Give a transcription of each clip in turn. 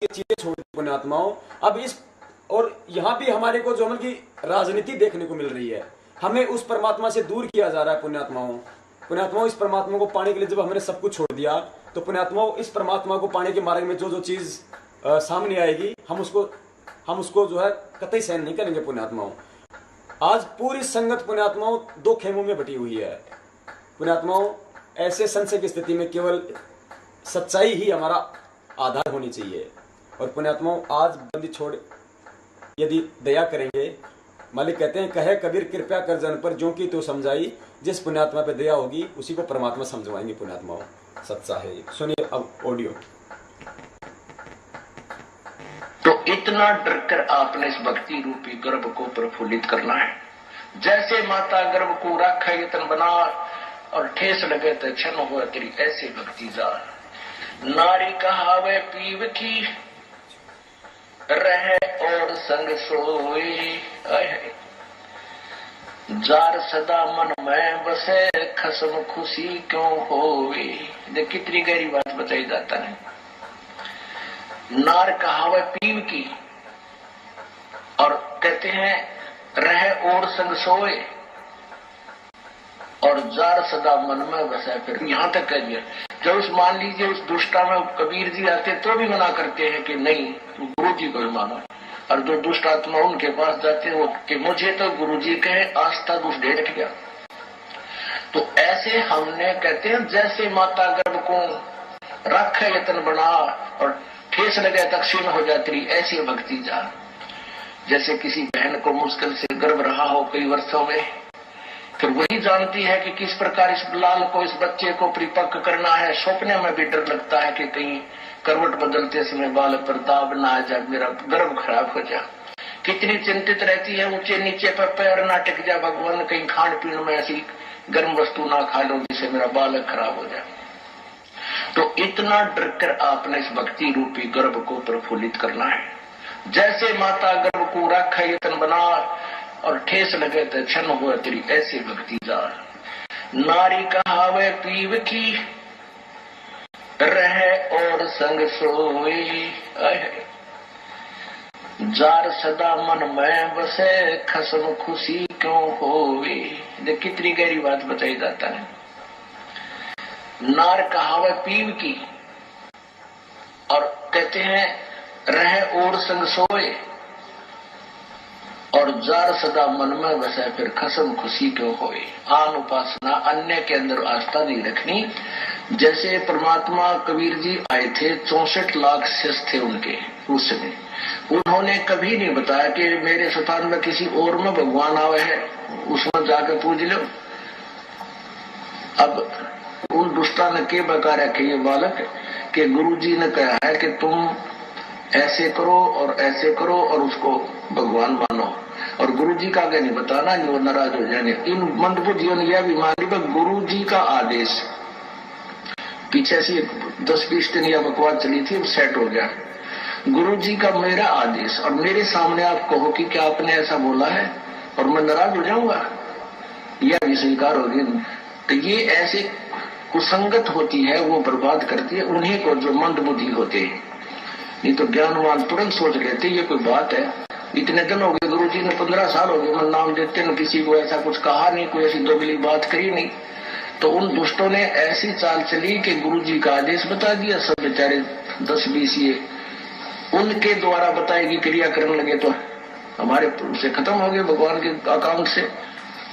ये चीजें छोड़ दी पुण्यात्माओं। अब इस और यहाँ भी हमारे को जो अमल की राजनीति देखने को मिल रही है, हमें उस परमात्मा से दूर किया जा रहा है पुण्यात्माओं। पुण्यात्माओं, इस परमात्मा को पाने के लिए जब हमने सब कुछ छोड़ दिया, तो पुण्यात्माओं इस परमात्मा को पाने के मार्ग में जो जो चीज सामने आएगी, हम उसको जो है कतई सहन नहीं करेंगे पुण्यात्माओं। आज पूरी संगत पुण्यात्माओं दो खेमों में बटी हुई है पुण्यात्माओं। ऐसे संशय की स्थिति में केवल सच्चाई ही हमारा आधार होनी चाहिए। और पुण्यात्माओं, आज बंदी छोड़ यदि दया करेंगे, मालिक कहते हैं कहे कबीर कृपया कर जन पर, जो कि तो समझाई, जिस पुण्यात्मा पे दया होगी उसी को परमात्मा समझवाएंगे पुण्यात्माओं। सच्चा है। सुनिए अब ऑडियो। तो इतना डरकर आपने इस भक्ति रूपी गर्भ को प्रफुल्लित करना है। जैसे माता गर्भ को रख यतन बना और ठेस लगे तो क्षण हो तेरी ऐसे भक्ति जार। नारी कहावे पीव की रहे और संग सोई, जार सदा मन में बसे खसम खुशी क्यों होई। देख कितनी गहरी बात बताई जाता है। नार कहावे पीव की, और कहते हैं रहे और संग सोए, और जार सदा मन में बसे। फिर यहां तक कह दिया, जब उस मान लीजिए उस दुष्टा में कबीर जी आते तो भी मना करते हैं कि नहीं गुरु जी को ही मानो, और जो दुष्ट आत्मा उनके पास जाते हैं वो कि मुझे तो गुरु जी कहे आस्था दुष्ट दे रख गया। तो ऐसे हमने कहते हैं जैसे माता गर्भ को रख यतन बना और ठेस लगे तक क्षीण हो जाती रही, ऐसी भक्ति जा। जैसे किसी बहन को मुश्किल से गर्भ रहा हो कई वर्षों में, फिर वही जानती है कि किस प्रकार इस लाल को, इस बच्चे को परिपक्व करना है। सपने में भी डर लगता है कि कहीं करवट बदलते समय बालक पर दाब ना आ जाए, मेरा गर्भ खराब हो जाए। कितनी चिंतित रहती है, ऊंचे नीचे पर पैर ना टिक जाए, भगवान कहीं खान पीन में ऐसी गर्म वस्तु ना खा लो जिससे मेरा बालक खराब हो जाए। तो इतना डरकर आपने इस भक्ति रूपी गर्भ को प्रफुल्लित करना है। जैसे माता गर्भ को रख यतन बना और ठेस लगे तो क्षण हो तेरी ऐसी भक्ति जार। नारी कहावे पीव की रहे और संग सोई, जार सदा मन में बसे खसम खुशी क्यों होई। देख कितनी गहरी बात बताई जाता है। नार कहावे पीव की, और कहते हैं रहे और संग सोए, और जार सदा मन में बसे फिर खसम खुशी क्यों होए। आन उपासना, अन्य के अंदर आस्था नहीं रखनी। जैसे परमात्मा कबीर जी आए थे, 64 लाख शिष्य थे उनके उस समय, उन्होंने कभी नहीं बताया कि मेरे स्थान में किसी और में भगवान आवे है, उसमें जाकर पूज लो। अब उन दुष्टा ने के बकार है कि ये बालक के गुरु जी ने कहा है कि तुम ऐसे करो और ऐसे करो और उसको भगवान मानो, और गुरु जी का आगे नहीं बताना, जो नाराज हो जाने। इन मंदबुद्धियों ने यह भी मान ली गुरु जी का आदेश। पीछे से 10-20 दिन यह बकवास चली थी, सेट हो गया। गुरु जी का मेरा आदेश, और मेरे सामने आप कहो कि क्या आपने ऐसा बोला है, और मैं नाराज हो जाऊंगा, यह भी स्वीकार होगी। तो ये ऐसे कुसंगत होती है, वो बर्बाद करती है उन्हीं को जो मंद बुद्धि होते हैं। नहीं तो ज्ञानवान तुरंत सोच लेते ये कोई बात है। इतने दिन हो गए गुरु जी ने, 15 साल हो गए, मैं नाम देते न किसी को ऐसा कुछ कहा नहीं, कोई ऐसी दोगली बात करी नहीं। तो उन दुष्टों ने ऐसी चाल चली कि गुरु जी का आदेश बता दिया। सब बेचारे 10-20 ये उनके द्वारा बताएगी क्रिया करने लगे, तो हमारे से खत्म हो गए भगवान के अकाउंट से।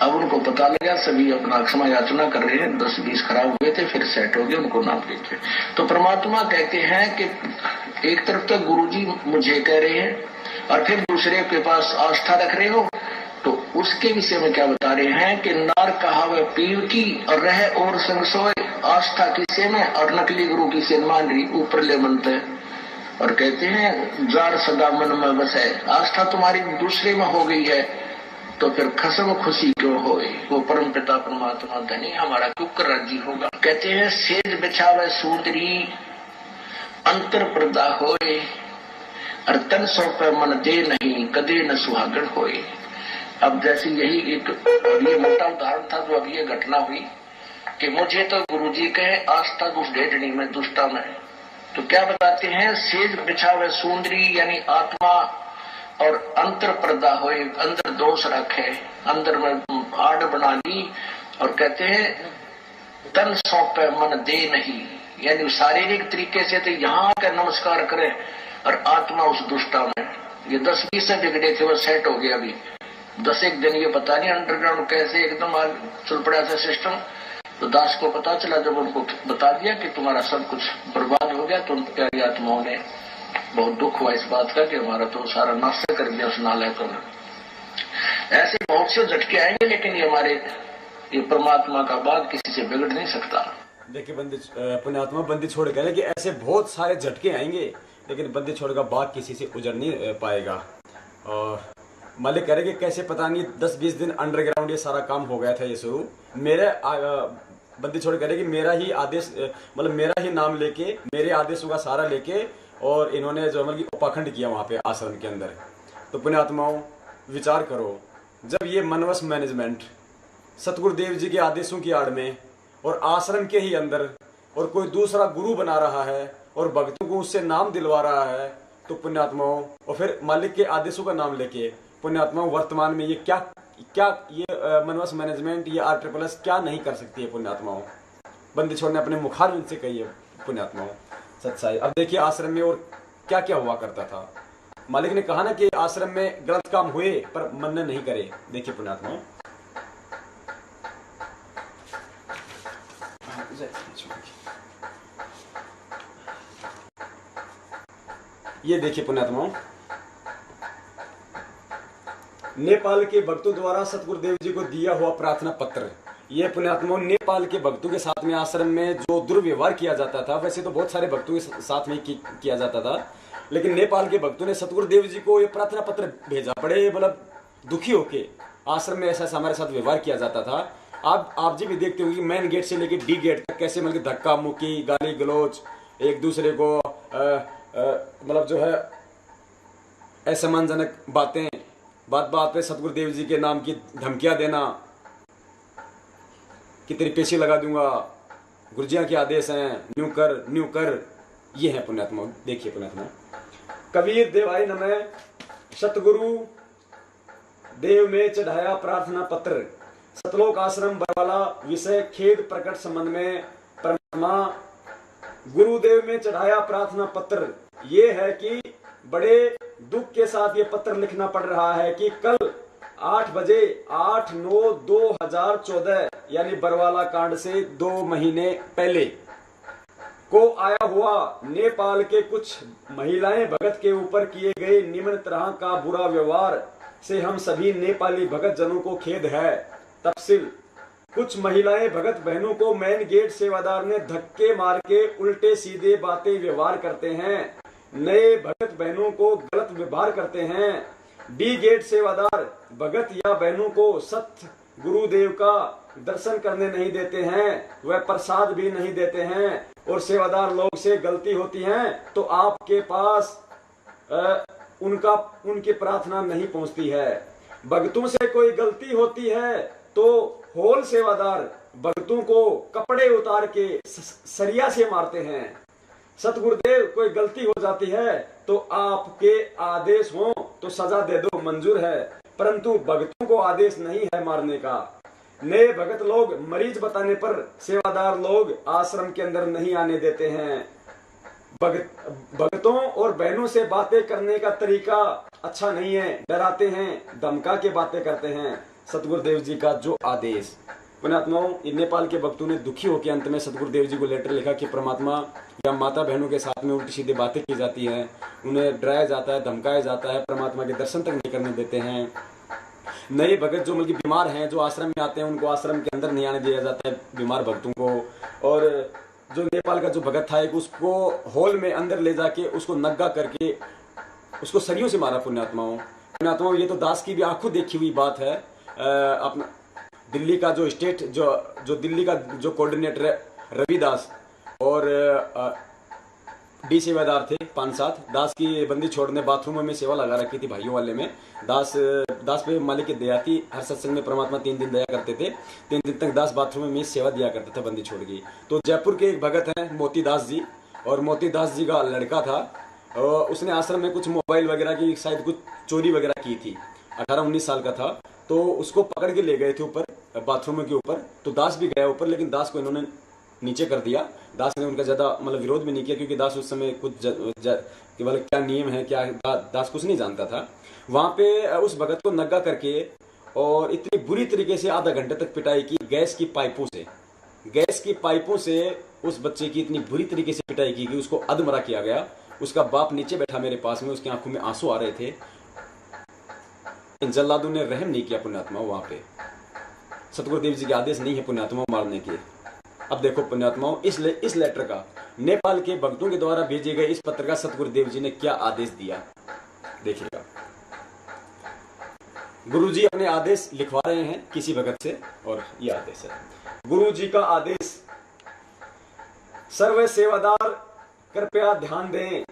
अब उनको पता लगा, सभी अपना क्षमा याचना कर रहे हैं। 10-20 खराब हुए थे, फिर सेट हो गए, उनको नाम देते। तो परमात्मा कहते हैं कि एक तरफ तो गुरु जी मुझे कह रहे हैं, और फिर दूसरे के पास आस्था रख रहे हो। तो उसके विषय में क्या बता रहे हैं कि नार कहावे पीव की, और रहे और संग सोए। आस्था किसे में, और नकली गुरु किसे मान रही, ऊपर ले बनते हैं। और कहते हैं जार सदा मन में बसे। आस्था तुम्हारी दूसरे में हो गई है, तो फिर खसम खुशी क्यों होए। वो परम पिता परमात्मा धनी हमारा क्यों राजी होगा। कहते हैं सेज बिछावे सूंदरी अंतर पर्दा होए, और तन सौंपे मन दे नहीं कदे न सुहागण होए। अब जैसे यही एक ये मोटा उदाहरण था जो अभी ये घटना हुई कि मुझे तो गुरुजी कहे आस्था दुष्ट ढेडनी में दुष्टा में, तो क्या बताते हैं, सेज बिछावे सुंदरी यानी आत्मा और अंतर पर्दा हो, अंदर दोष रखे, अंदर में आड़ बना ली, और कहते हैं तन सौंपे मन दे नहीं, यानी शारीरिक तरीके से तो यहाँ आकर नमस्कार करे, और आत्मा उस दुष्टा में, ये 10-20 से बिगड़े थे वो सेट हो गया। अभी 10 एक दिन ये पता नहीं अंडरग्राउंड कैसे एकदम चल पड़ा था सिस्टम। तो दास को पता चला, जब उनको बता दिया कि तुम्हारा सब कुछ बर्बाद हो गया, तो उन प्यारी आत्माओं ने बहुत दुख हुआ इस बात का कि हमारा तो सारा नाश कर दिया उस नालायकों ने। ऐसे बहुत से झटके आएंगे, लेकिन ये हमारे ये परमात्मा का बाग किसी से बिगड़ नहीं सकता। देखिए बंदी पुण्यात्मा बंदी छोड़ कह रहे कि ऐसे बहुत सारे झटके आएंगे, लेकिन बंदी छोड़ का बाग किसी से उजड़ नहीं पाएगा। और मालिक कह रहे कि कैसे पता नहीं 10-20 दिन अंडरग्राउंड ये सारा काम हो गया था ये शुरू। मेरे बंदी छोड़ कह रहे कि मेरा ही आदेश, मतलब मेरा ही नाम लेके, मेरे आदेशों का सहारा लेके, और इन्होंने जो मतलब उपाखंड किया वहां पे आश्रम के अंदर। तो पुण्यात्माओं विचार करो, जब ये मनवस मैनेजमेंट सतगुरुदेव जी के आदेशों की आड़ में और आश्रम के ही अंदर और कोई दूसरा गुरु बना रहा है और भक्तों को उससे नाम दिलवा रहा है, तो पुण्यात्माओं, और फिर मालिक के आदेशों का नाम लेके पुण्यात्माओं वर्तमान में ये क्या ये मनवस मैनेजमेंट, ये RSSS क्या नहीं कर सकती है पुण्यात्माओं। बंदी छोड़ ने अपने मुखार से कही है पुण्यात्माओं सच्चाई। अब देखिए आश्रम में और क्या क्या हुआ करता था। मालिक ने कहा ना कि आश्रम में गलत काम हुए पर मन नहीं करे। देखिए पुण्यात्माओं, ये देखिए पुण्यात्माओं, नेपाल के भक्तों द्वारा सतगुरुदेव जी को दिया हुआ प्रार्थना पत्र। ये पुण्यात्माओं नेपाल के भक्तों के साथ में आश्रम में जो दुर्व्यवहार किया जाता था, वैसे तो बहुत सारे भक्तों के साथ में किया जाता था, लेकिन नेपाल के भक्तों ने सतगुरुदेव जी को ये प्रार्थना पत्र भेजा। बड़े मतलब दुखी होके आश्रम में ऐसा हमारे साथ व्यवहार किया जाता था। आप जी भी देखते होंगे मेन गेट से लेके D गेट तक कैसे मतलब धक्का मुक्की, गाली गलौज, एक दूसरे को मतलब जो है असम्मानजनक बातें, बात बात पे सतगुरुदेव जी के नाम की धमकियां देना कि तेरी पेशी लगा दूंगा, गुरुजियां के आदेश हैं, न्यू कर, ये है पुण्यात्मा। देखिए पुण्यात्मा, कबीर देवाई नमः सतगुरु देव में चढ़ाया प्रार्थना पत्र, सतलोक आश्रम बरवाला, विषय खेद प्रकट संबंध में परमात्मा गुरुदेव में चढ़ाया प्रार्थना पत्र। ये है कि बड़े दुख के साथ ये पत्र लिखना पड़ रहा है कि कल 8 बजे 8/9/2014 यानी बरवाला कांड से 2 महीने पहले को आया हुआ नेपाल के कुछ महिलाएं भगत के ऊपर किए गए निम्न तरह का बुरा व्यवहार से हम सभी नेपाली भगत जनों को खेद है। तफसील, कुछ महिलाएं भगत बहनों को मेन गेट सेवादार ने धक्के मार के उल्टे सीधे बातें व्यवहार करते हैं, नए भगत बहनों को गलत व्यवहार करते हैं। D गेट सेवादार भगत या बहनों को सत्य गुरुदेव का दर्शन करने नहीं देते हैं, वह प्रसाद भी नहीं देते हैं, और सेवादार लोग से गलती होती है तो आपके पास उनकी प्रार्थना नहीं पहुंचती है। भक्तों से कोई गलती होती है तो होल सेवादार भक्तों को कपड़े उतार के सरिया से मारते हैं। सतगुरुदेव कोई गलती हो जाती है तो आपके आदेश हो तो सजा दे दो, मंजूर है, परंतु भक्तों को आदेश नहीं है मारने का। नए भगत लोग मरीज बताने पर सेवादार लोग आश्रम के अंदर नहीं आने देते हैं। भक्तों और बहनों से बातें करने का तरीका अच्छा नहीं है, डराते हैं, धमका के बातें करते हैं। सतगुरुदेव जी का जो आदेश, पुण्यात्माओं, नेपाल के भक्तों ने दुखी होकर अंत में सतगुरुदेव जी को लेटर लिखा कि परमात्मा या माता बहनों के साथ में उल्टी सीधी बातें की जाती हैं, उन्हें डराया जाता है, धमकाया जाता है, परमात्मा के दर्शन तक नहीं करने देते हैं। नए भगत जो मतलब बीमार हैं, जो आश्रम में आते हैं, उनको आश्रम के अंदर नहीं आने दिया जाता है बीमार भक्तों को। और जो नेपाल का जो भगत था एक उसको हॉल में अंदर ले जाके उसको नग्गा करके उसको सरियों से मारा। पुण्यात्माओं, ये तो दास की भी आंखों देखी हुई बात है। अपना दिल्ली का जो स्टेट जो दिल्ली का जो कोऑर्डिनेटर है रविदास और D सेवादार थे 5-7, दास की बंदी छोड़ने बाथरूम में सेवा लगा रखी थी भाइयों वाले में। दास पे मालिक की दया थी, हर सत्संग में परमात्मा 3 दिन दया करते थे। 3 दिन तक दास बाथरूम में सेवा दिया करता था बंदी छोड़ की। तो जयपुर के एक भगत हैं मोती दास जी, और मोतीदास जी का लड़का था, उसने आश्रम में कुछ मोबाइल वगैरह की शायद कुछ चोरी वगैरह की थी। 18-19 साल का था, तो उसको पकड़ के ले गए थे ऊपर बाथरूम के ऊपर। तो दास भी गया ऊपर, लेकिन दास को इन्होंने नीचे कर दिया। दास ने उनका ज्यादा मतलब विरोध भी नहीं किया, क्योंकि दास उस समय कुछ केवल क्या नियम है क्या दास कुछ नहीं जानता था। वहां पे उस भगत को नंगा करके और इतनी बुरी तरीके से आधा घंटे तक पिटाई की गैस की पाइपों से उस बच्चे की इतनी बुरी तरीके से पिटाई की कि उसको अधमरा किया गया। उसका बाप नीचे बैठा मेरे पास में, उसकी आंखों में आंसू आ रहे थे। इन जल्लादों ने रहम नहीं किया पुण्यात्मा वहां पे। सतगुरुदेव जी के आदेश नहीं है पुण्यात्मा मारने के। अब देखो पुण्यात्माओं, इस लेटर का नेपाल के भक्तों के द्वारा भेजे गए इस पत्र का सतगुरुदेव जी ने क्या आदेश दिया, देखिएगा। गुरु जी अपने आदेश लिखवा रहे हैं किसी भगत से, और ये आदेश है गुरु जी का आदेश। सर्व सेवादार कृपया ध्यान दें,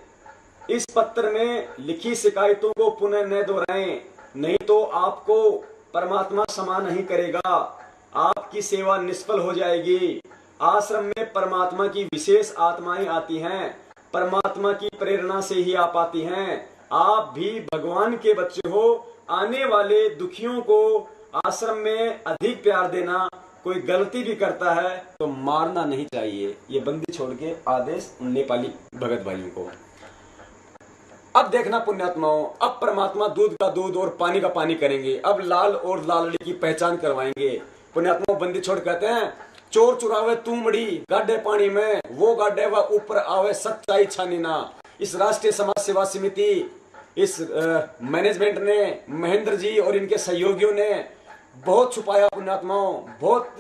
इस पत्र में लिखी शिकायतों को पुनः न दोहराएं, नहीं तो आपको परमात्मा क्षमा नहीं करेगा, आपकी सेवा निष्फल हो जाएगी। आश्रम में परमात्मा की विशेष आत्माएं आती हैं, परमात्मा की प्रेरणा से ही आप आती हैं। आप भी भगवान के बच्चे हो। आने वाले दुखियों को आश्रम में अधिक प्यार देना, कोई गलती भी करता है तो मारना नहीं चाहिए। ये बंदी छोड़ के आदेश नेपाली भगत भाइयों को। अब देखना पुण्यात्माओं, अब परमात्मा दूध का दूध और पानी का पानी करेंगे। अब लाल और लालड़ी की पहचान करवाएंगे। पुण्यात्माओं बंदी छोड़ कहते हैं, चोर चुरावे तूमड़ी गाड्डे पानी में, वो गाड्डे व ऊपर आवे सच्चाई छानी ना। इस राष्ट्रीय समाज सेवा समिति, इस मैनेजमेंट ने, महेंद्र जी और इनके सहयोगियों ने बहुत छुपाया पुण्यात्माओं, बहुत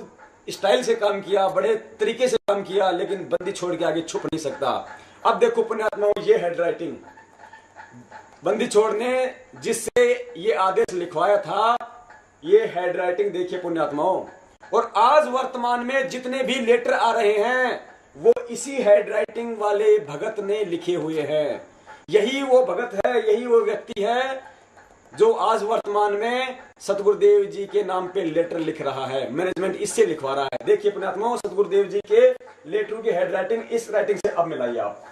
स्टाइल से काम किया, बड़े तरीके से काम किया, लेकिन बंदी छोड़ के आगे छुप नहीं सकता। अब देखो पुण्यात्माओं, ये हैंड राइटिंग बंदी छोड़ ने जिससे ये आदेश लिखवाया था, ये हैंड राइटिंग देखिए पुण्यात्माओं। और आज वर्तमान में जितने भी लेटर आ रहे हैं वो इसी हैंड राइटिंग वाले भगत ने लिखे हुए हैं। यही वो भगत है, यही वो व्यक्ति है जो आज वर्तमान में सतगुरुदेव जी के नाम पे लेटर लिख रहा है। मैनेजमेंट इससे लिखवा रहा है। देखिए पुण्यात्माओं, सतगुरुदेव जी के लेटरों की हैंड राइटिंग इस राइटिंग से अब मिलाइए आप।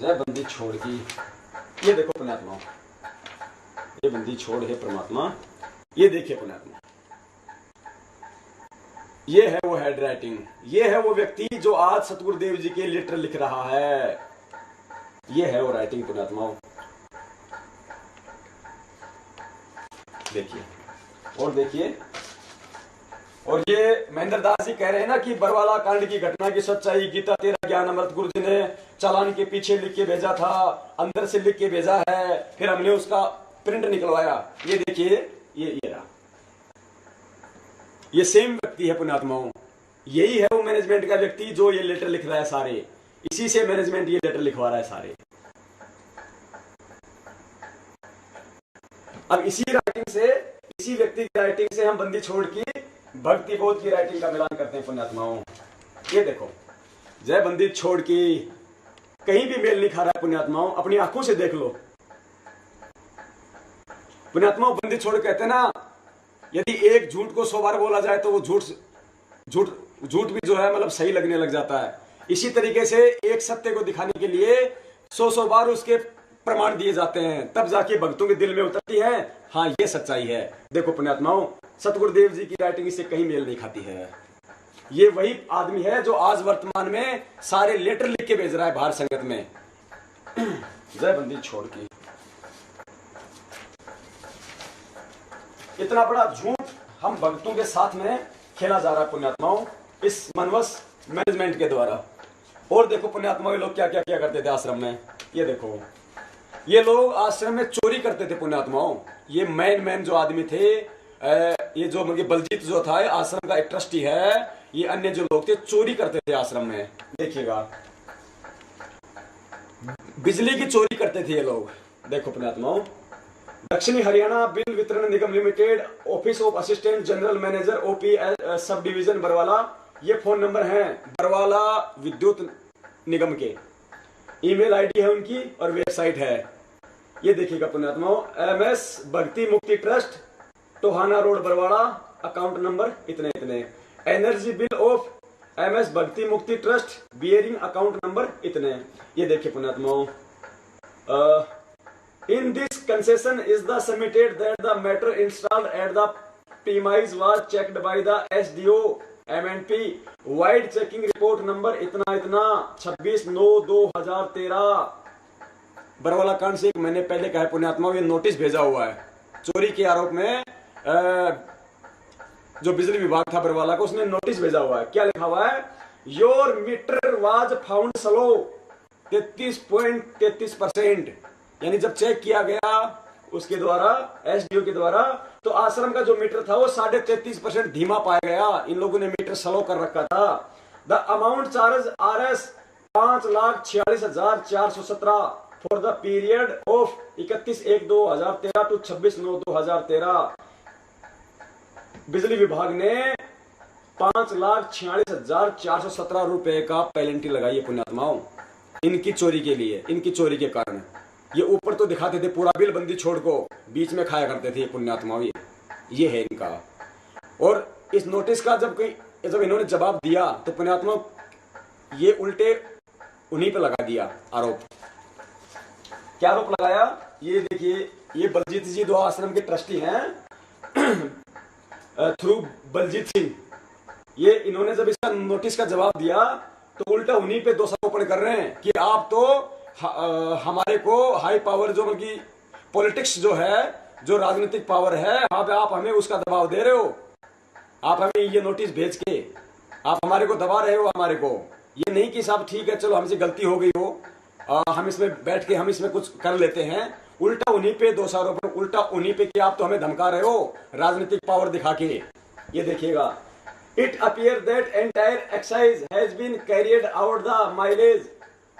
जय बंदी छोड़ की, ये देखो पुण्यात्माओं, ये बंदी छोड़ है परमात्मा। ये देखिए पुण्यात्मा, ये है वो हैंड राइटिंग, ये है वो व्यक्ति जो आज सतगुरुदेव जी के लेटर लिख रहा है। ये है वो राइटिंग पुण्यात्माओं, देखिए और देखिए। और ये महेंद्र दास जी कह रहे हैं ना कि बरवाला कांड की घटना की सच्चाई गीता तेरा ज्ञान अमृत गुरु जी ने चालान के पीछे लिख के भेजा था, अंदर से लिख के भेजा है, फिर हमने उसका प्रिंट निकलवाया। ये देखिए, ये रहा, ये सेम व्यक्ति है पुण्यात्माओं। यही है वो मैनेजमेंट का व्यक्ति जो ये लेटर लिख रहा है सारे। इसी से मैनेजमेंट ये लेटर लिखवा रहा है सारे। अब इसी राइटिंग से, इसी व्यक्ति की राइटिंग से हम बंदी छोड़ की भक्ति बोध की राइटिंग का मिलान करते हैं पुण्यात्माओं। ये देखो, जय बंदी छोड़ की कहीं भी मेल नहीं खा रहा है पुण्यात्माओं, अपनी आंखों से देख लो पुण्यात्माओं। बंदी छोड़ कहते हैं ना, यदि एक झूठ को 100 बार बोला जाए तो वो झूठ भी जो है मतलब सही लगने लग जाता है। इसी तरीके से एक सत्य को दिखाने के लिए 100 बार उसके प्रमाण दिए जाते हैं, तब जाके भक्तों के दिल में उतरती है, हाँ ये सच्चाई है। देखो पुण्यात्माओं, सतगुरुदेव जी की राइटिंग इससे कहीं मेल नहीं खाती है। ये वही आदमी है जो आज वर्तमान में सारे लेटर लिख के भेज रहा है बाहर संगत में। जय बंदी छोड़ की, इतना बड़ा झूठ हम भक्तों के साथ में खेला जा रहा है पुण्यात्माओं, इस मनवस मैनेजमेंट के द्वारा। और देखो पुण्यात्माओं, ये लोग क्या क्या क्या करते थे आश्रम में। ये देखो, ये लोग आश्रम में चोरी करते थे पुण्यात्माओं। ये मैन जो आदमी थे, ये जो बलजीत जो था आश्रम का एक ट्रस्टी है, ये अन्य जो लोग थे चोरी करते थे आश्रम में। देखिएगा, बिजली की चोरी करते थे ये लोग। देखो पुण्यात्माओं, दक्षिणी हरियाणा बिल वितरण निगम limited, office of assistant general manager OP sub division Barwala, ये फोन नंबर है बरवाला विद्युत निगम के। ईमेल आईडी है उनकी और वेबसाइट है। ये देखिएगा पुण्यात्माओं, MS Bhakti Mukti trust, Tohana road Barwara, account number इतने इतने। Energy bill of MS Bhakti Mukti trust bearing account number इतने। ये देखिए पुण्यात्माओं, in this concession is the submitted that the matter installed at the premise was checked by the SDO MNP vide checking report number इतना इतना 26/9/2013। बरवाला कांड से एक महीने पहले कहा पुण्यात्माओं, ये नोटिस भेजा हुआ है चोरी के आरोप में। जो बिजली विभाग था बरवाला को, उसने नोटिस भेजा हुआ है। क्या लिखा हुआ है? Your meter was found slow 33.33%। यानी जब चेक किया गया उसके द्वारा, SDO के द्वारा, तो आश्रम का जो मीटर था वो 33.5% धीमा पाया गया। इन लोगों ने मीटर स्लो कर रखा था। The amount charge RS 5,46,417 for the period of 31/1/2013 to 26/9/2013। बिजली विभाग ने 5,46,417 रुपए का पेनल्टी लगाई है पुण्यात्माओं, इनकी चोरी के लिए, इनकी चोरी के कारण। ये ऊपर तो दिखाते थे पूरा बिल बंदी छोड़ को, बीच में खाया करते थे ये पुण्यात्माओं। ये है इनका। और इस नोटिस का जब इन्होंने जवाब दिया तो पुण्यात्माओं ये उल्टे उन्हीं पे लगा दिया आरोप। क्या आरोप लगाया? ये देखिए, ये बलजीत जी दो आश्रम के ट्रस्टी हैं थ्रू बलजीत सिंह। ये इन्होंने जब इसका नोटिस का जवाब दिया तो उल्टा उन्हीं पे दोषारोपण कर रहे हैं कि आप तो हमारे को हाई पावर, जो बल्कि पॉलिटिक्स जो है, जो राजनीतिक पावर है, वहां पे आप हमें उसका दबाव दे रहे हो। आप हमें ये नोटिस भेज के आप हमारे को दबा रहे हो। हमारे को ये नहीं कि साहब ठीक है चलो हमसे गलती हो गई हो, हम इसमें बैठ के हम इसमें कुछ कर लेते हैं। उल्टा उन्हीं पे दोषारोपण, उल्टा उन्हीं पे कि आप तो हमें धमका रहे हो राजनीतिक पावर दिखा के। ये देखिएगा, it appear that entire exercise has been carried out the mileage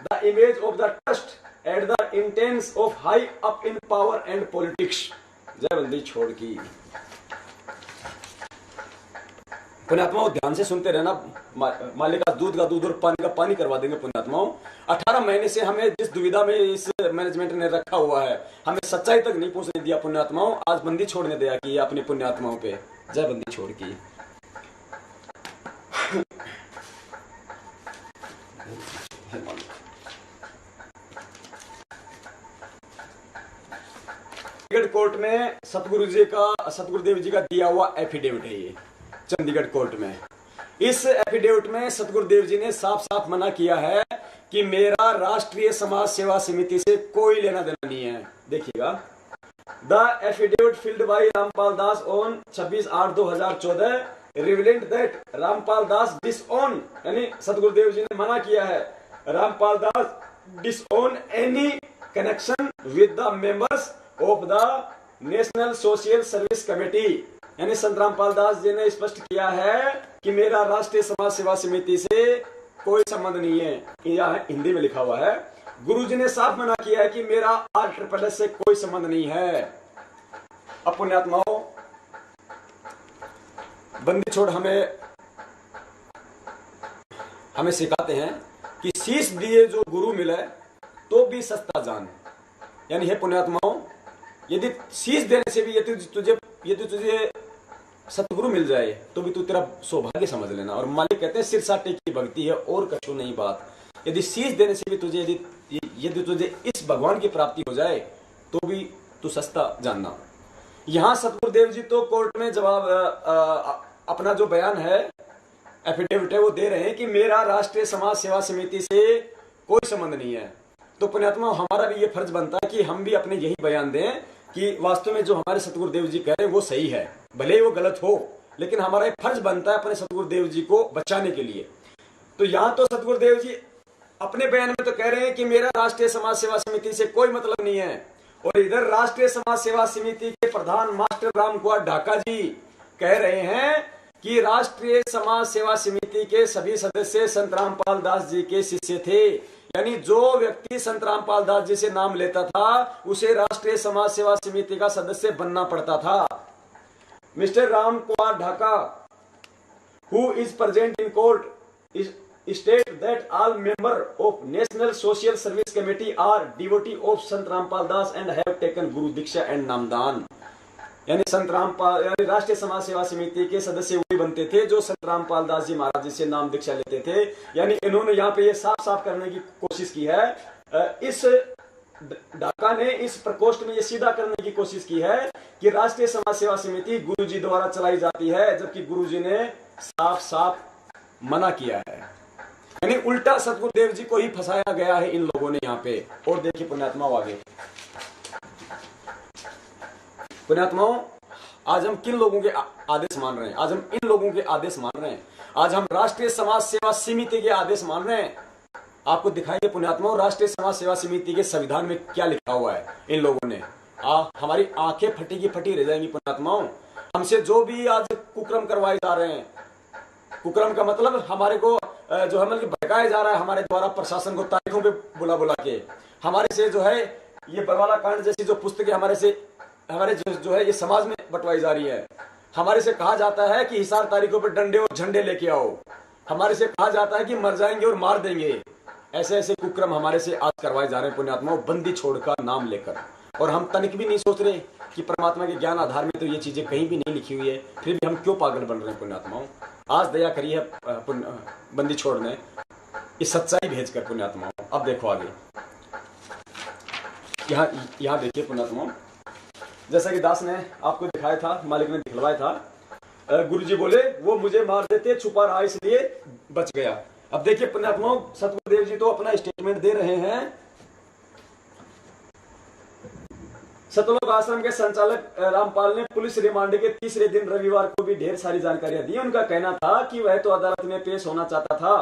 the image of the trust at the intense of high up in power and politics. जय बंदी छोड़ की। पुण्यात्माओं ध्यान से सुनते रहना, मालिक का दूध और पानी का पानी करवा देंगे पुण्यात्माओं। 18 महीने से हमें जिस दुविधा में इस मैनेजमेंट ने रखा हुआ है, हमें सच्चाई तक नहीं पहुंचने दिया पुण्यात्माओं। आज बंदी छोड़ने दिया कि अपने पुण्यात्माओं पे। जय बंदी छोड़ की। चंडीगढ़ कोर्ट में सतगुरुदेव जी का दिया हुआ एफिडेविट है ये, चंडीगढ़ कोर्ट में। इस एफिडेविट में सतगुरुदेव जी ने साफ साफ मना किया है कि मेरा राष्ट्रीय समाज सेवा समिति से कोई लेना देना नहीं है। देखिएगा, the affidavit filed by Rampal Das on 26/8/2014 relevant that Rampal Das disown, यानी सतगुरुदेव जी ने मना किया है Rampal Das disown any connection with the members of the national social service committee. यानी संत रामपाल दास जी ने स्पष्ट किया है कि मेरा राष्ट्रीय समाज सेवा समिति से कोई संबंध नहीं है। यह हिंदी में लिखा हुआ है। गुरुजी ने साफ मना किया है कि मेरा RSSS से कोई संबंध नहीं है। अब पुण्यात्माओं, बंदी छोड़ हमें सिखाते हैं कि शीश दिए जो गुरु मिले तो भी सस्ता जान। यानी है पुण्यात्माओं, यदि शीश देने से भी यदि तुझे सतगुरु मिल जाए तो भी तू तेरा सौभाग्य समझ लेना। और मालिक कहते हैं सिरसाटे की भक्ति है और कछु नहीं बात। यदि शीश देने से भी तुझे यदि तुझे इस भगवान की प्राप्ति हो जाए तो भी तू सस्ता जानना। यहाँ सतगुरुदेव जी तो कोर्ट में जवाब अपना जो बयान है, एफिडेविट है, वो दे रहे हैं कि मेरा राष्ट्रीय समाज सेवा समिति से कोई संबंध नहीं है। तो पुण्यात्मा हमारा भी ये फर्ज बनता है कि हम भी अपने यही बयान दें कि वास्तव में जो हमारे सतगुरुदेव जी कह रहे हैं वो सही है, भले ही वो गलत हो, लेकिन हमारा एक फर्ज बनता है अपने सतगुरुदेव जी को बचाने के लिए। तो यहाँ तो सतगुरुदेव जी अपने बयान में तो कह रहे हैं कि मेरा राष्ट्रीय समाज सेवा समिति से कोई मतलब नहीं है, और इधर राष्ट्रीय समाज सेवा समिति के प्रधान मास्टर राम कुमार ढाका जी कह रहे हैं कि राष्ट्रीय समाज सेवा समिति के सभी सदस्य संत रामपाल दास जी के शिष्य थे। यानी जो व्यक्ति संत रामपाल दास जी से नाम लेता था उसे राष्ट्रीय समाज सेवा समिति का सदस्य बनना पड़ता था। Mister Ram Kumar Dhaka, who is present in court, state that all members of National Social Service Committee are devotee of Sant Rampal Das and have taken Guru Diksha and Namdan। यानी संत रामपाल यानी राष्ट्रीय समाज सेवा समिति के सदस्य वही बनते थे जो संत रामपाल दास जी महाराज जी से नाम दीक्षा लेते थे। यानी इन्होंने यहाँ पे ये साफ साफ करने की कोशिश की है, इस ढाका ने इस प्रकोष्ठ में ये सीधा करने की कोशिश की है कि राष्ट्रीय समाज सेवा समिति गुरुजी द्वारा चलाई जाती है, जबकि गुरुजी ने साफ साफ मना किया है। यानी उल्टा सतगुरुदेव जी को ही फंसाया गया है इन लोगों ने यहाँ पे। और देखिए पुण्यात्माओं आगे, पुण्यात्माओं आज हम किन लोगों के आदेश मान रहे हैं? आज हम इन लोगों के आदेश मान रहे हैं, आज हम राष्ट्रीय समाज सेवा समिति के आदेश मान रहे हैं। आपको दिखाएंगे पुण्यात्माओं राष्ट्रीय समाज सेवा समिति के संविधान में क्या लिखा हुआ है इन लोगों ने। हमारी आंखें फटी की फटी रह जाएंगी पुण्यात्माओं। हमसे जो भी आज कुक्रम करवाए जा रहे हैं, कुक्रम का मतलब हमारे को जो है मतलब भड़काया जा रहा है हमारे द्वारा प्रशासन को तारीखों पे बुला बुला के, हमारे से जो है ये बरवाला कांड जैसी जो पुस्तकें हमारे जो है ये समाज में बंटवाई जा रही है। हमारे से कहा जाता है कि हिसार तारीखों पर डंडे और झंडे लेके आओ, हमारे से कहा जाता है कि मर जाएंगे और मार देंगे। ऐसे ऐसे कुक्रम हमारे से आज करवाए जा रहे हैं पुण्यात्माओं, बंदी छोड़ का नाम लेकर। और हम तनिक भी नहीं सोच रहे कि परमात्मा के ज्ञान आधार में तो ये चीजें कहीं भी नहीं लिखी हुई है, फिर भी हम क्यों पागल बन रहे हैं पुण्यात्माओं। आज दया करी है बंदी छोड़ ने इस सच्चाई भेज कर पुण्यात्माओं। अब देखो आगे, यहाँ देखिए पुण्यात्माओं, जैसा कि दास ने आपको दिखाया था, मालिक ने दिखलवाया था, गुरुजी बोले वो मुझे मार देते, छुपा रहा इसलिए बच गया। अब देखिए पुण्यात्माओं सतगुरुदेव जी तो अपना स्टेटमेंट दे रहे हैं। सतलोक आश्रम के संचालक रामपाल ने पुलिस रिमांड के तीसरे दिन रविवार को भी ढेर सारी जानकारियां दी। उनका कहना था कि वह तो अदालत में पेश होना चाहता था,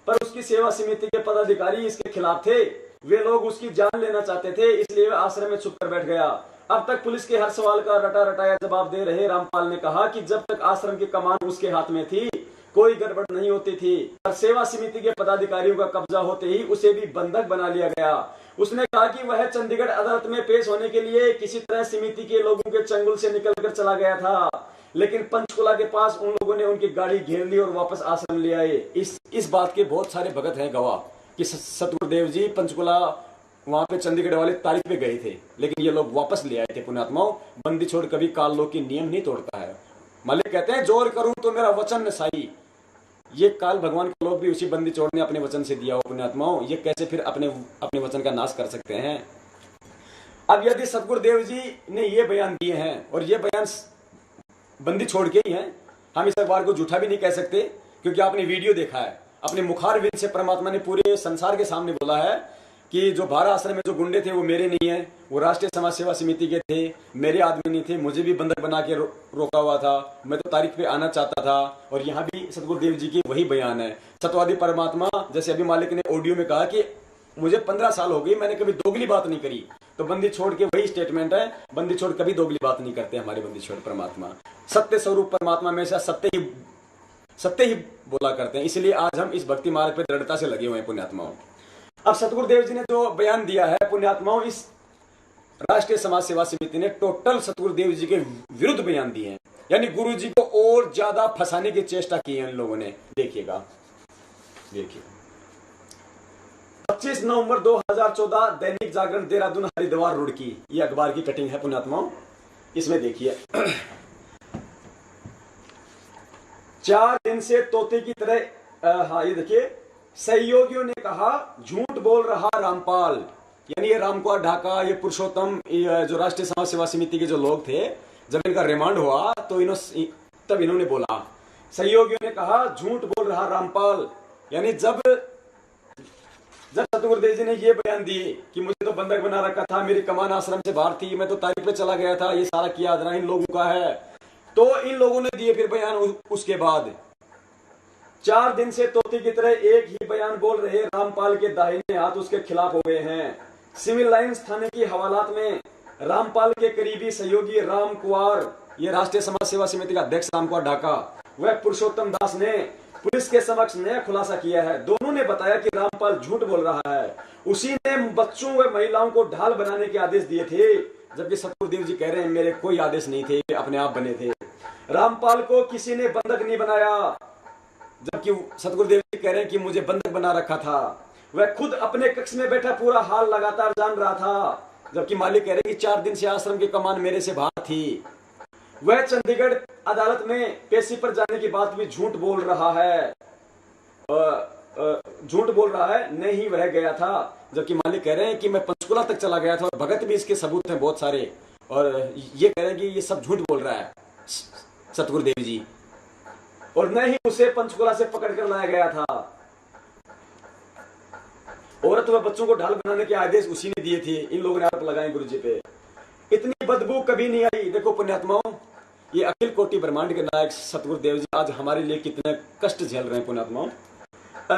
पर उसकी सेवा समिति के पदाधिकारी इसके खिलाफ थे। वे लोग उसकी जान लेना चाहते थे, इसलिए वह आश्रम में छुप कर बैठ गया। अब तक पुलिस के हर सवाल का रटा रटाया जवाब दे रहे रामपाल ने कहा कि जब तक आश्रम की कमान उसके हाथ में थी कोई गड़बड़ नहीं होती थी, पर सेवा समिति के पदाधिकारियों का कब्जा होते ही उसे भी बंधक बना लिया गया। उसने कहा कि वह चंडीगढ़ अदालत में पेश होने के लिए किसी तरह समिति के लोगों के चंगुल से निकलकर चला गया था, लेकिन पंचकुला के पास उन लोगों ने उनकी गाड़ी घेर ली और वापस आश्रम ले आए। इस बात के बहुत सारे भगत हैं गवाह कि सतगुरुदेव जी पंचकुला वहां पे चंडीगढ़ वाले तारीख पे गए थे, लेकिन ये लोग वापस ले आए थे पुण्यात्माओं। बंदी छोड़ कभी काल लोक की नियम नहीं तोड़ता है। मालिक कहते हैं जोर करूं तो मेरा वचन न साई। ये काल भगवान के लोग भी उसी बंदी छोड़ ने अपने वचन से दिया हो पुण्यात्माओं, ये कैसे फिर अपने वचन का नाश कर सकते हैं। अब यदि सतगुरुदेव जी ने ये बयान दिए हैं और ये बयान बंदी छोड़ के ही हैं, हम इस अखबार को झूठा भी नहीं कह सकते, क्योंकि आपने वीडियो देखा है। अपने मुखार विद से परमात्मा ने पूरे संसार के सामने बोला है कि जो भारा आश्रम में जो गुंडे थे वो मेरे नहीं है, वो राष्ट्रीय समाज सेवा समिति के थे, मेरे आदमी नहीं थे। मुझे भी बंधक बना के रोका हुआ था, मैं तो तारीख पे आना चाहता था। और यहाँ भी सतगुरुदेव जी की वही बयान है। सतवादी परमात्मा जैसे अभी मालिक ने ऑडियो में कहा कि मुझे 15 साल हो गई, मैंने कभी दोगली बात नहीं करी, तो बंदी छोड़ के वही स्टेटमेंट है। बंदी छोड़ कभी दोगली बात नहीं करते हमारे बंदी छोड़ परमात्मा। सत्य स्वरूप परमात्मा में से सत्य ही बोला करते हैं, इसलिए आज हम इस भक्ति मार्ग पे दृढ़ता से लगे हुए हैं पुण्यात्माओं। अब सतगुरुदेव जी ने जो बयान दिया है पुण्यात्माओं, इस राष्ट्रीय समाज सेवा समिति ने टोटल सतगुरुदेव जी के विरुद्ध बयान दिए हैं, यानी गुरु जी को और ज्यादा फंसाने की चेष्टा की है इन लोगों ने। देखिएगा, देखिए 25 नवंबर 2014 दैनिक जागरण देहरादून हरिद्वार रुड़की, ये अखबार की कटिंग है पुण्यात्माओं। इसमें देखिए 4 दिन से तोते की तरह, हाँ ये देखिए, सहयोगियों ने कहा झूठ बोल रहा रामपाल। यानी ये रामकुमार ढाका, ये पुरुषोत्तम, जो राष्ट्रीय समाज सेवा समिति के जो लोग थे, जब इनका रिमांड हुआ तो तब इन्होंने बोला, सहयोगियों ने कहा झूठ बोल रहा रामपाल। यानी जब सतगुरुदेव जी ने ये बयान दिए कि मुझे तो बंधक बना रखा था, मेरी कमान आश्रम से बाहर थी, मैं तो तारीख पे चला गया था, ये सारा किया आदरा इन लोगों का है, तो इन लोगों ने दिए फिर बयान। उसके बाद 4 दिन से तोते की तरह एक ही बयान बोल रहे रामपाल के दाहिने हाथ उसके खिलाफ हो गए हैं। सिविल लाइंस थाने की हवालात में रामपाल के करीबी सहयोगी राम कुमार, ये राष्ट्रीय समाज सेवा समिति का अध्यक्ष राम कुमार ढाका, वह पुरुषोत्तम दास ने पुलिस के समक्ष नया खुलासा किया है। दोनों ने बताया कि रामपाल झूठ बोल रहा है, उसी ने बच्चों व महिलाओं को ढाल बनाने के आदेश दिए थे, जबकि सतगुरुदेव जी कह रहे हैं मेरे कोई आदेश नहीं थे, अपने आप बने थे। रामपाल को किसी ने बंधक नहीं बनाया, जबकि सतगुरुदेव जी कह रहे हैं कि मुझे बंधक बना रखा था। वह खुद अपने कक्ष में बैठा पूरा हाल लगातार जान रहा था, जबकि मालिक कह रहे हैं कि 4 दिन से आश्रम की कमान मेरे से बाहर थी। वह चंडीगढ़ अदालत में पेशी पर जाने की बात भी झूठ बोल रहा है, झूठ बोल रहा है, नहीं वह गया था। जबकि मालिक कह रहे हैं कि मैं पंचकुला तक चला गया था और भगत भी इसके सबूत हैं बहुत सारे, और ये कह रहे हैं कि ये सब झूठ बोल रहा है सतगुरुदेव जी, और न ही उसे पंचकुला से पकड़ कर लाया गया था। औरत व बच्चों को ढाल बनाने के आदेश उसी ने दिए थे। इन लोगों ने आरोप लगाए गुरु जी पे। इतनी बदबू कभी नहीं आई। देखो पुण्यात्माओं, ये अखिल कोटि ब्रह्मांड के नायक सतगुरुदेव जी आज हमारे लिए कितने कष्ट झेल रहे हैं पुण्यात्माओं।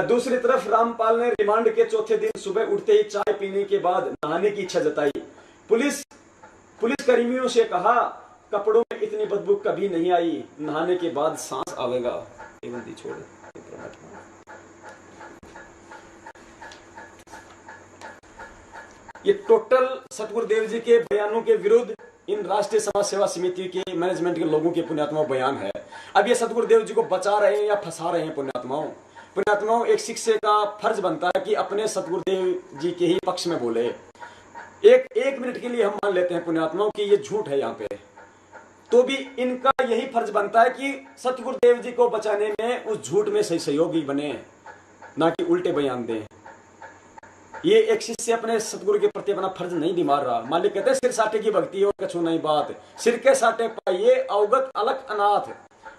दूसरी तरफ रामपाल ने रिमांड के चौथे दिन सुबह उठते ही चाय पीने के बाद नहाने की इच्छा जताई। पुलिस कर्मियों से कहा, कपड़ों में इतनी बदबू कभी नहीं आई, नहाने के बाद सांस आवेगा। छोड़ ये टोटल सतगुरुदेव जी के बयानों के विरुद्ध इन राष्ट्रीय समाज सेवा समिति के मैनेजमेंट के लोगों के पुण्यात्माओं बयान है। अब ये सतगुरुदेव जी को बचा रहे हैं या फंसा रहे हैं पुण्यात्माओं। पुण्यात्माओं, एक शिष्य का फर्ज बनता है कि अपने सतगुरुदेव जी के ही पक्ष में बोले। एक मिनट के लिए हम मान लेते हैं पुण्यात्माओं कि ये झूठ है यहाँ पे, तो भी इनका यही फर्ज बनता है कि सतगुरुदेव जी को बचाने में उस झूठ में सही सहयोगी बने, ना कि उल्टे बयान दें। ये एक शिष्य अपने सतगुरु के प्रति अपना फर्ज नहीं निभा रहा। मालिक कहते हैं सिर साटे की भक्ति और कछु नहीं बात, सिर के साटे पाइए अवगत अलग अनाथ।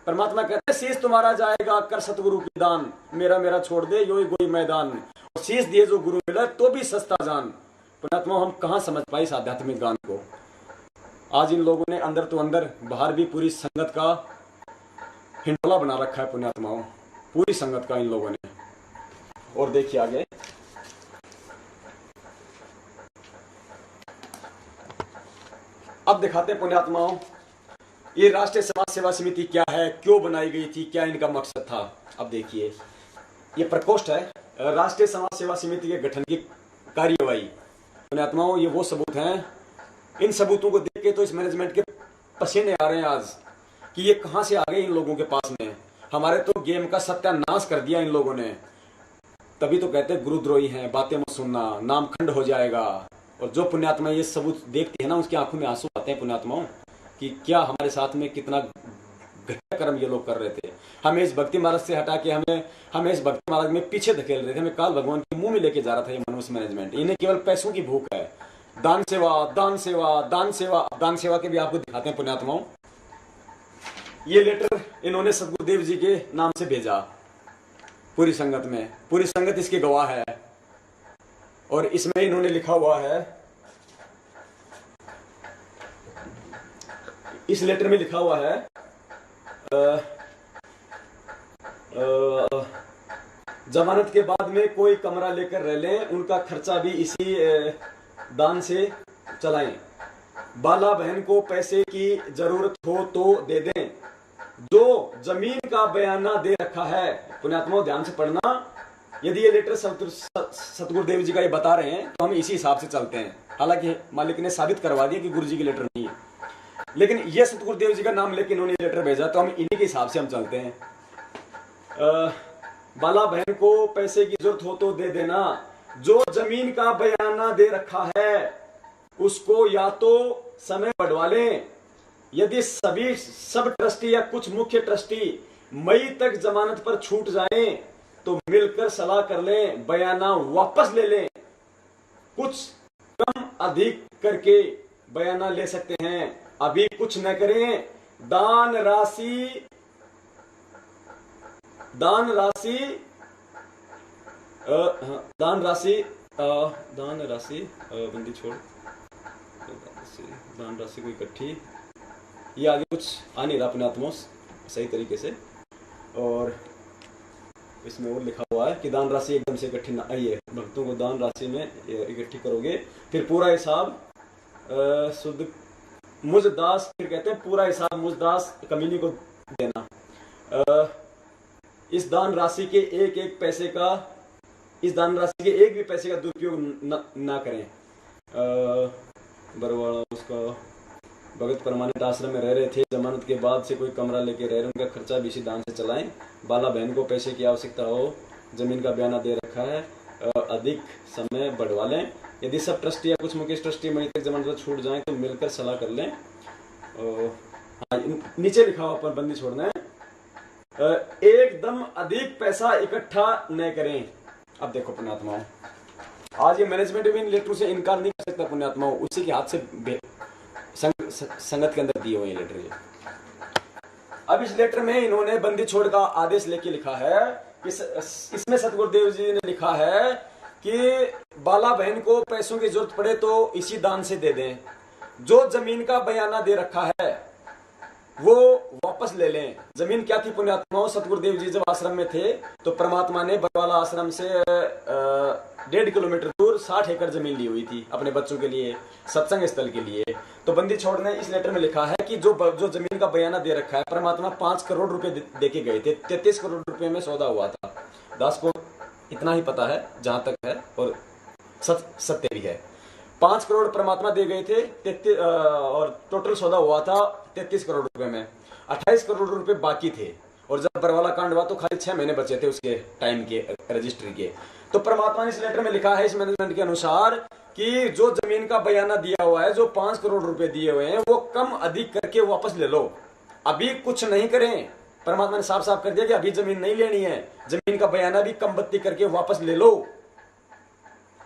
परमात्मा कहते हैं शीश तुम्हारा जाएगा कर सतगुरु की दान, मेरा मेरा छोड़ दे यो गोई मैदान। और शीश दिए जो गुरु मिला तो भी सस्ता जान। पुण्यात्मा, हम कहाँ समझ पाए इस आध्यात्मिक गान को। आज इन लोगों ने अंदर तो अंदर बाहर भी पूरी संगत का हिंडोला बना रखा है पुण्यात्माओं, पूरी संगत का इन लोगों ने। और देखिए आगे, अब दिखाते हैं पुण्यात्माओं ये राष्ट्रीय समाज सेवा समिति क्या है, क्यों बनाई गई थी, क्या इनका मकसद था। अब देखिए, ये प्रकोष्ठ है राष्ट्रीय समाज सेवा समिति के गठन की कार्यवाही। पुण्यात्माओं, ये वो सबूत हैं, इन सबूतों को देख के तो इस मैनेजमेंट के पसीने आ रहे हैं आज कि ये कहां से आ गए इन लोगों के पास में। हमारे तो गेम का सत्यानाश कर दिया इन लोगों ने। तभी तो कहते हैं गुरुद्रोही हैं, बातें मत सुनना, नाम खंड हो जाएगा। और जो पुण्यात्मा ये सबूत देखते हैं ना, उसकी आंखों में आंसू आते हैं पुण्यात्माओं कि क्या हमारे साथ में कितना घटिया कर्म ये लोग कर रहे थे। हमें इस भक्ति मार्ग से हटा के हमें इस भक्ति मार्ग में पीछे धकेल रहे थे। हमें काल भगवान के मुंह में लेके जा रहा था ये मनुष्य मैनेजमेंट। इन्हें केवल पैसों की भूख है। दान सेवा, दान सेवा, दान सेवा। दान सेवा के भी आपको दिखाते हैं पुण्यात्माओं। ये लेटर इन्होंने सतगुरुदेव जी के नाम से भेजा पूरी संगत में। पूरी संगत इसके गवाह है। और इसमें इन्होंने लिखा हुआ है, इस लेटर में लिखा हुआ है जमानत के बाद में कोई कमरा लेकर रह लें, उनका खर्चा भी इसी दान से चलाएं। बाला बहन को पैसे की जरूरत हो तो दे दें। जो जमीन का बयाना दे रखा है, पुण्यात्माओं ध्यान से पढ़ना, यदि ये लेटर सतगुरुदेव जी का ये बता रहे हैं तो हम इसी हिसाब से चलते हैं। हालांकि मालिक ने साबित करवा दिया कि गुरु जी की लेटर नहीं है, लेकिन ये सतगुरुदेव जी का नाम लेके इन्होंने लेटर भेजा तो हम इन्हीं के हिसाब से हम चलते हैं। बाला बहन को पैसे की जरूरत हो तो दे देना। जो जमीन का बयाना दे रखा है उसको या तो समय बढ़वा लें, यदि सब ट्रस्टी या कुछ मुख्य ट्रस्टी मई तक जमानत पर छूट जाएं तो मिलकर सलाह कर लें, बयाना वापस ले लें। कुछ कम अधिक करके बयाना ले सकते हैं, अभी कुछ न करें। दान राशि बंदी छोड़, दान राशि को इकट्ठी, ये आगे कुछ आ नहीं रहा पुण्यात्माओं सही तरीके से। और इसमें और लिखा हुआ है कि दान राशि एकदम से इकट्ठी ना आइए, भक्तों को दान राशि में इकट्ठी करोगे, फिर पूरा हिसाब शुद्ध मुझदास, फिर कहते हैं पूरा हिसाब मुझदास कमीनी को देना। इस दान राशि के एक एक पैसे का, इस दान राशि के एक भी पैसे का दुरुपयोग ना करें। बरवाड़ा उसका भगत परमानेंट आश्रम में रह रहे थे, जमानत के बाद से कोई कमरा लेके रह रहे, उनका खर्चा भी इसी दान से चलाएं। बाला बहन को पैसे की आवश्यकता हो, जमीन का बयाना दे रखा है, अधिक समय बढ़वा लें। यदि सब ट्रस्टी या कुछ मुकेश ट्रस्टी मई तक जमानत छूट जाए तो मिलकर सलाह कर लें। हाँ, नीचे लिखा हुआ पर बंदी छोड़ना है, एकदम अधिक पैसा इकट्ठा न करें। अब देखो पुण्यात्माओं, आज ये मैनेजमेंट भी इन लेटरों से इनकार नहीं कर सकता पुण्यात्माओं, उसी के हाथ से संगत के अंदर दिए हुए लेटर ये। अब इस लेटर में इन्होंने बंदी छोड़ का आदेश लेके लिखा है, इसमें सतगुरुदेव जी ने लिखा है कि बाला बहन को पैसों की जरूरत पड़े तो इसी दान से दे दें, जो जमीन का बयाना दे रखा है वो वापस ले लें। जमीन क्या थी पुण्यात्माओं, सतगुरुदेव जी जब आश्रम में थे तो परमात्मा ने बरवाला आश्रम से 1.5 किलोमीटर दूर 60 एकड़ जमीन ली हुई थी अपने बच्चों के लिए, सत्संग स्थल के लिए। तो बंदी छोड़ ने इस लेटर में लिखा है कि जो जमीन का बयाना दे रखा है, परमात्मा 5 करोड़ रुपए दे के गए थे, 33 करोड़ रुपए में सौदा हुआ था। दास को इतना ही पता है जहां तक है, और सत्य भी है। 5 करोड़ परमात्मा दे गए थे, और टोटल सौदा हुआ था 33 करोड़ रुपए में, 28 करोड़ रुपए बाकी थे। और जब बरवाला कांड हुआ तो खाली 6 महीने बचे थे उसके टाइम के रजिस्ट्री के। तो परमात्मा ने इस लेटर में लिखा है इस मैनेजमेंट के अनुसार कि जो जमीन का बयाना दिया हुआ है, जो 5 करोड़ रुपए दिए हुए हैं, वो कम अधिक करके वापस ले लो, अभी कुछ नहीं करें। परमात्मा ने साफ साफ कर दिया कि अभी जमीन नहीं लेनी है, जमीन का बयाना भी कम बत्ती करके वापस ले लो,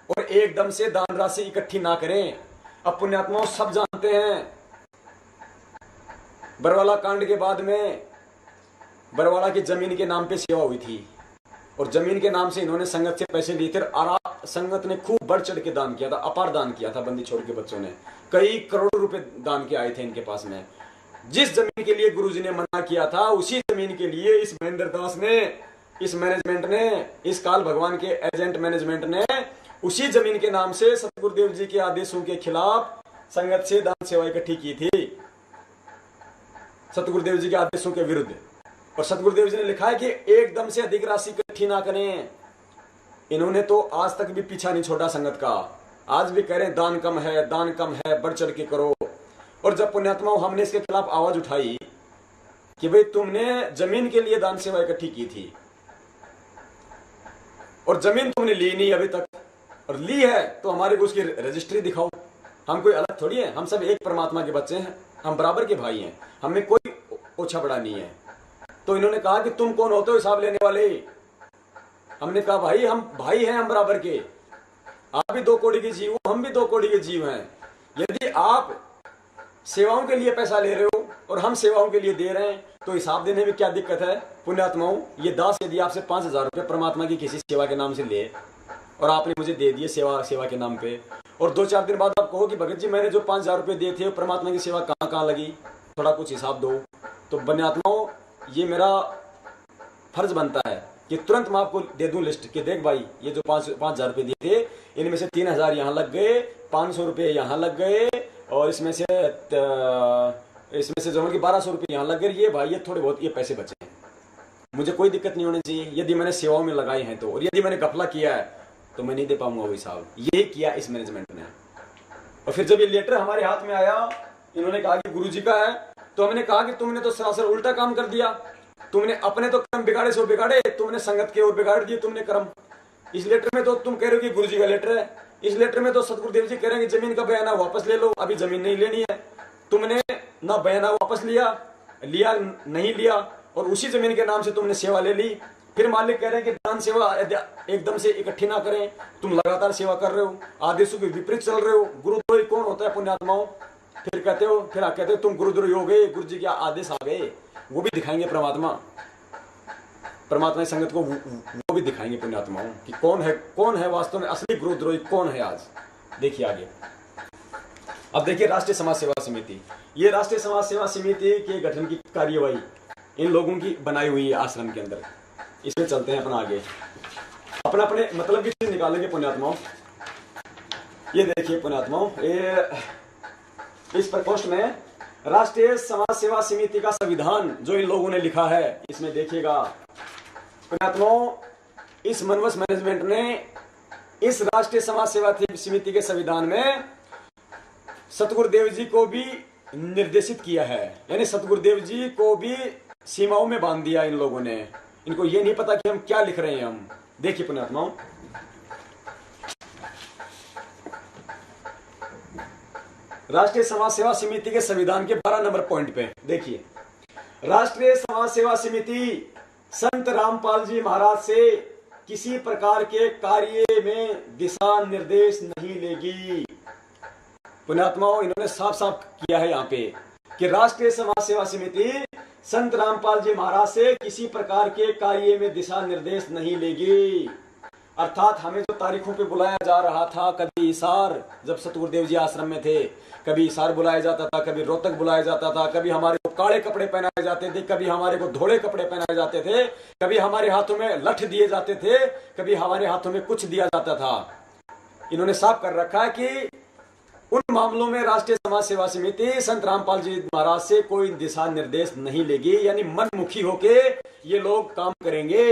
और एकदम से दान राशि इकट्ठी ना करें। अब पुण्यात्माओं सब जानते हैं बरवाला कांड के बाद में बरवाला की जमीन के नाम पे सेवा हुई थी, और जमीन के नाम से इन्होंने संगत से पैसे लिए थे, और संगत ने खूब बढ़ चढ़ के दान किया था, अपार दान किया था। बंदी छोड़ के बच्चों ने कई करोड़ रुपए दान के आए थे इनके पास में। जिस जमीन के लिए गुरुजी ने मना किया था, उसी जमीन के लिए इस महेंद्र दास ने, इस मैनेजमेंट ने, इस काल भगवान के एजेंट मैनेजमेंट ने उसी जमीन के नाम से सतगुरुदेव जी के आदेशों के खिलाफ संगत से दान सेवा इकट्ठी की थी, सतगुरुदेव जी के आदेशों के विरुद्ध। और सतगुरुदेव जी ने लिखा है कि एकदम से अधिक राशि इकट्ठी ना करें। इन्होंने तो आज तक भी पीछा नहीं छोड़ा संगत का, आज भी कह रहे हैं दान कम है, दान कम है, बढ़ चढ़ के करो। और जब पुण्यात्माओं हमने इसके खिलाफ आवाज उठाई कि भाई तुमने जमीन के लिए दान सेवा इकट्ठी की थी, और जमीन तुमने ली नहीं अभी तक, और ली है तो हमारे को उसकी रजिस्ट्री दिखाओ। हम कोई अलग थोड़ी है, हम सब एक परमात्मा के बच्चे हैं, हम बराबर के भाई हैं, हमें कोई ओछा बड़ा नहीं है। तो इन्होंने कहा कि तुम कौन होते हो हिसाब लेने वाले? हमने कहा भाई हम भाई हैं, हम बराबर के, आप भी 2 कौड़ी के जीव हो, हम भी 2 कौड़ी के जीव हैं। यदि आप सेवाओं के लिए पैसा ले रहे हो और हम सेवाओं के लिए दे रहे हैं तो हिसाब देने में क्या दिक्कत है पुण्यात्माओं? ये दास यदि आपसे 5,000 रुपये परमात्मा की किसी सेवा के नाम से ले और आपने मुझे दे दिए सेवा के नाम पे, और 2-4 दिन बाद आप कहो कि भगत जी मैंने जो 5,000 रुपये दिए थे परमात्मा की सेवा कहाँ कहाँ लगी, थोड़ा कुछ हिसाब दो, तो पुण्यात्माओं ये मेरा फर्ज बनता है कि तुरंत मैं आपको दे दूं लिस्ट कि देख भाई ये जो 5,000 रुपये दिए थे, इनमें से 3,000 यहाँ लग गए, 500 रुपये यहाँ लग गए, और इसमें से जो कि 1,200 रुपये यहाँ लग गए। ये भाई ये थोड़े बहुत ये पैसे बचे हैं, मुझे कोई दिक्कत नहीं होनी चाहिए यदि मैंने सेवाओं में लगाए हैं तो, और यदि मैंने घपला किया है तो मैं नहीं दे पाऊंगा वो हिसाब। ये किया इस मैनेजमेंट ने। और फिर जब ये लेटर हमारे हाथ में आया, इन्होंने कहा कि गुरुजी का है, तो हमने कहा कि तुमने तो सरासर उल्टा काम कर दिया, तुमने अपने तो कर्म बिगाड़े सो बिगाड़े, तुमने संगत के और बिगाड़ दिए तुमने कर्म। इस लेटर में तो तुम कह रहे हो कि गुरुजी का लेटर है, इस लेटर में तो सतगुरुदेव जी कह रहे हैं कि जमीन का बयाना वापस ले लो, अभी जमीन नहीं लेनी है। तुमने ना बयाना वापस लिया नहीं लिया, और उसी जमीन के नाम से तुमने सेवा ले ली। फिर मालिक कह रहे हैं कि दान सेवा एकदम से इकट्ठी ना करें, तुम लगातार सेवा कर रहे हो, आदेशों के विपरीत चल रहे हो। गुरुद्रोही कौन होता है पुण्यात्माओं? फिर कहते हो तुम गुरुद्रोही हो गए, गुरु जी के आदेश आ गए, वो भी दिखाएंगे परमात्मा की संगत को, वो भी दिखाएंगे पुण्यात्माओं कि कौन है वास्तव में असली गुरुद्रोही कौन है। आज देखिए आगे। अब देखिए राष्ट्रीय समाज सेवा समिति, ये राष्ट्रीय समाज सेवा समिति के गठन की कार्यवाही इन लोगों की बनाई हुई है आश्रम के अंदर। इसमें चलते हैं अपना आगे, अपने मतलब की चीज निकालेंगे पुण्यात्माओं। ये देखिए पुण्यात्माओं, इस प्रकोष्ठ में राष्ट्रीय समाज सेवा समिति का संविधान जो इन लोगों ने लिखा है, इसमें देखिएगा पुण्यात्माओं, इस मनवस मैनेजमेंट ने इस राष्ट्रीय समाज सेवा समिति के संविधान में सतगुरुदेव जी को भी निर्देशित किया है, यानी सतगुरुदेव जी को भी सीमाओं में बांध दिया इन लोगों ने। इनको ये नहीं पता कि हम क्या लिख रहे हैं। हम देखिए पुण्यात्माओं, राष्ट्रीय समाज सेवा समिति के संविधान के 12 नंबर पॉइंट पे देखिए, राष्ट्रीय समाज सेवा समिति संत रामपाल जी महाराज से किसी प्रकार के कार्य में दिशा निर्देश नहीं लेगी। पुण्यात्माओं, इन्होंने साफ साफ किया है यहाँ पे कि राष्ट्रीय समाज सेवा समिति संत रामपाल जी महाराज से किसी प्रकार के कार्य में दिशा निर्देश नहीं लेगी। अर्थात हमें जो तारीखों पे बुलाया जा रहा था, कभी हिसार जब सतगुरुदेव जी आश्रम में थे, कभी हिसार बुलाया जाता था, कभी रोहतक बुलाया जाता था, कभी हमारे को काले कपड़े पहनाए जाते थे, कभी हमारे को धोले कपड़े पहनाए जाते थे, कभी हमारे हाथों में लठ दिए जाते थे, कभी हमारे हाथों में कुछ दिया जाता था। इन्होंने साफ कर रखा है कि उन मामलों में राष्ट्रीय समाज सेवा समिति संत रामपाल जी महाराज से कोई दिशा निर्देश नहीं लेगी, यानी मनमुखी होके ये लोग काम करेंगे।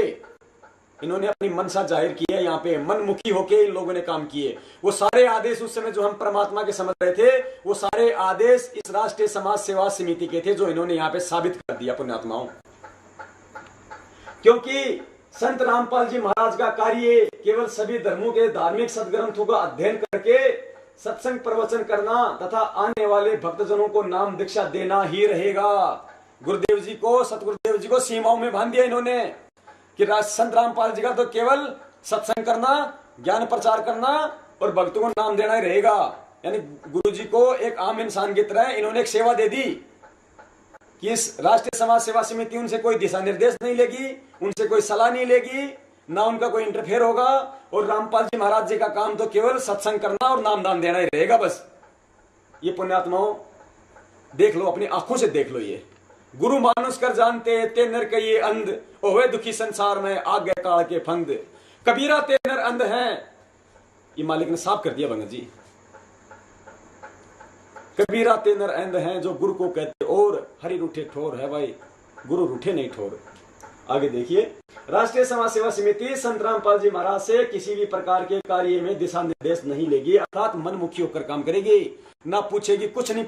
इन्होंने अपनी मनसा जाहिर की है, यहाँ पे मनमुखी होके इन लोगों ने काम किए। वो सारे आदेश उस समय जो हम परमात्मा के समझ रहे थे, वो सारे आदेश इस राष्ट्रीय समाज सेवा समिति के थे, जो इन्होंने यहाँ पे साबित कर दिया पुण्यात्माओं। क्योंकि संत रामपाल जी महाराज का कार्य केवल सभी धर्मों के धार्मिक सदग्रंथों का अध्ययन करके सत्संग प्रवचन करना तथा आने वाले भक्तजनों को नाम दीक्षा देना ही रहेगा। गुरुदेव जी को, सतगुरुदेव जी को सीमाओं में बांध दिया इन्होंने कि संत रामपाल जी का तो केवल सत्संग करना, ज्ञान प्रचार करना और भक्तों को नाम देना ही रहेगा। यानी गुरु जी को एक आम इंसान की तरह इन्होंने एक सेवा दे दी कि इस राष्ट्रीय समाज सेवा समिति उनसे कोई दिशा निर्देश नहीं लेगी, उनसे कोई सलाह नहीं लेगी, ना उनका कोई इंटरफेयर होगा, और रामपाल जी महाराज जी का काम तो केवल सत्संग करना और नाम दान देना ही रहेगा बस। ये पुण्यात्माओं देख लो, अपनी आंखों से देख लो। ये गुरु मानुष कर जानते ते नर के ये अंध, ओवे दुखी संसार में आगे काल के फंद, कबीरा ते नर अंध हैं। ये मालिक ने साफ कर दिया भंगत जी, कबीरा ते नर अंध हैं जो गुरु को कहते, और हरि रूठे ठोर है भाई, गुरु रूठे नहीं ठोर। आगे देखिए, राष्ट्रीय समाज सेवा समिति संत रामपाल जी महाराज से किसी भी प्रकार के कार्य में दिशा निर्देश नहीं लेगी, अर्थात मनमुखी होकर काम करेगी, ना पूछेगी कुछ नहीं।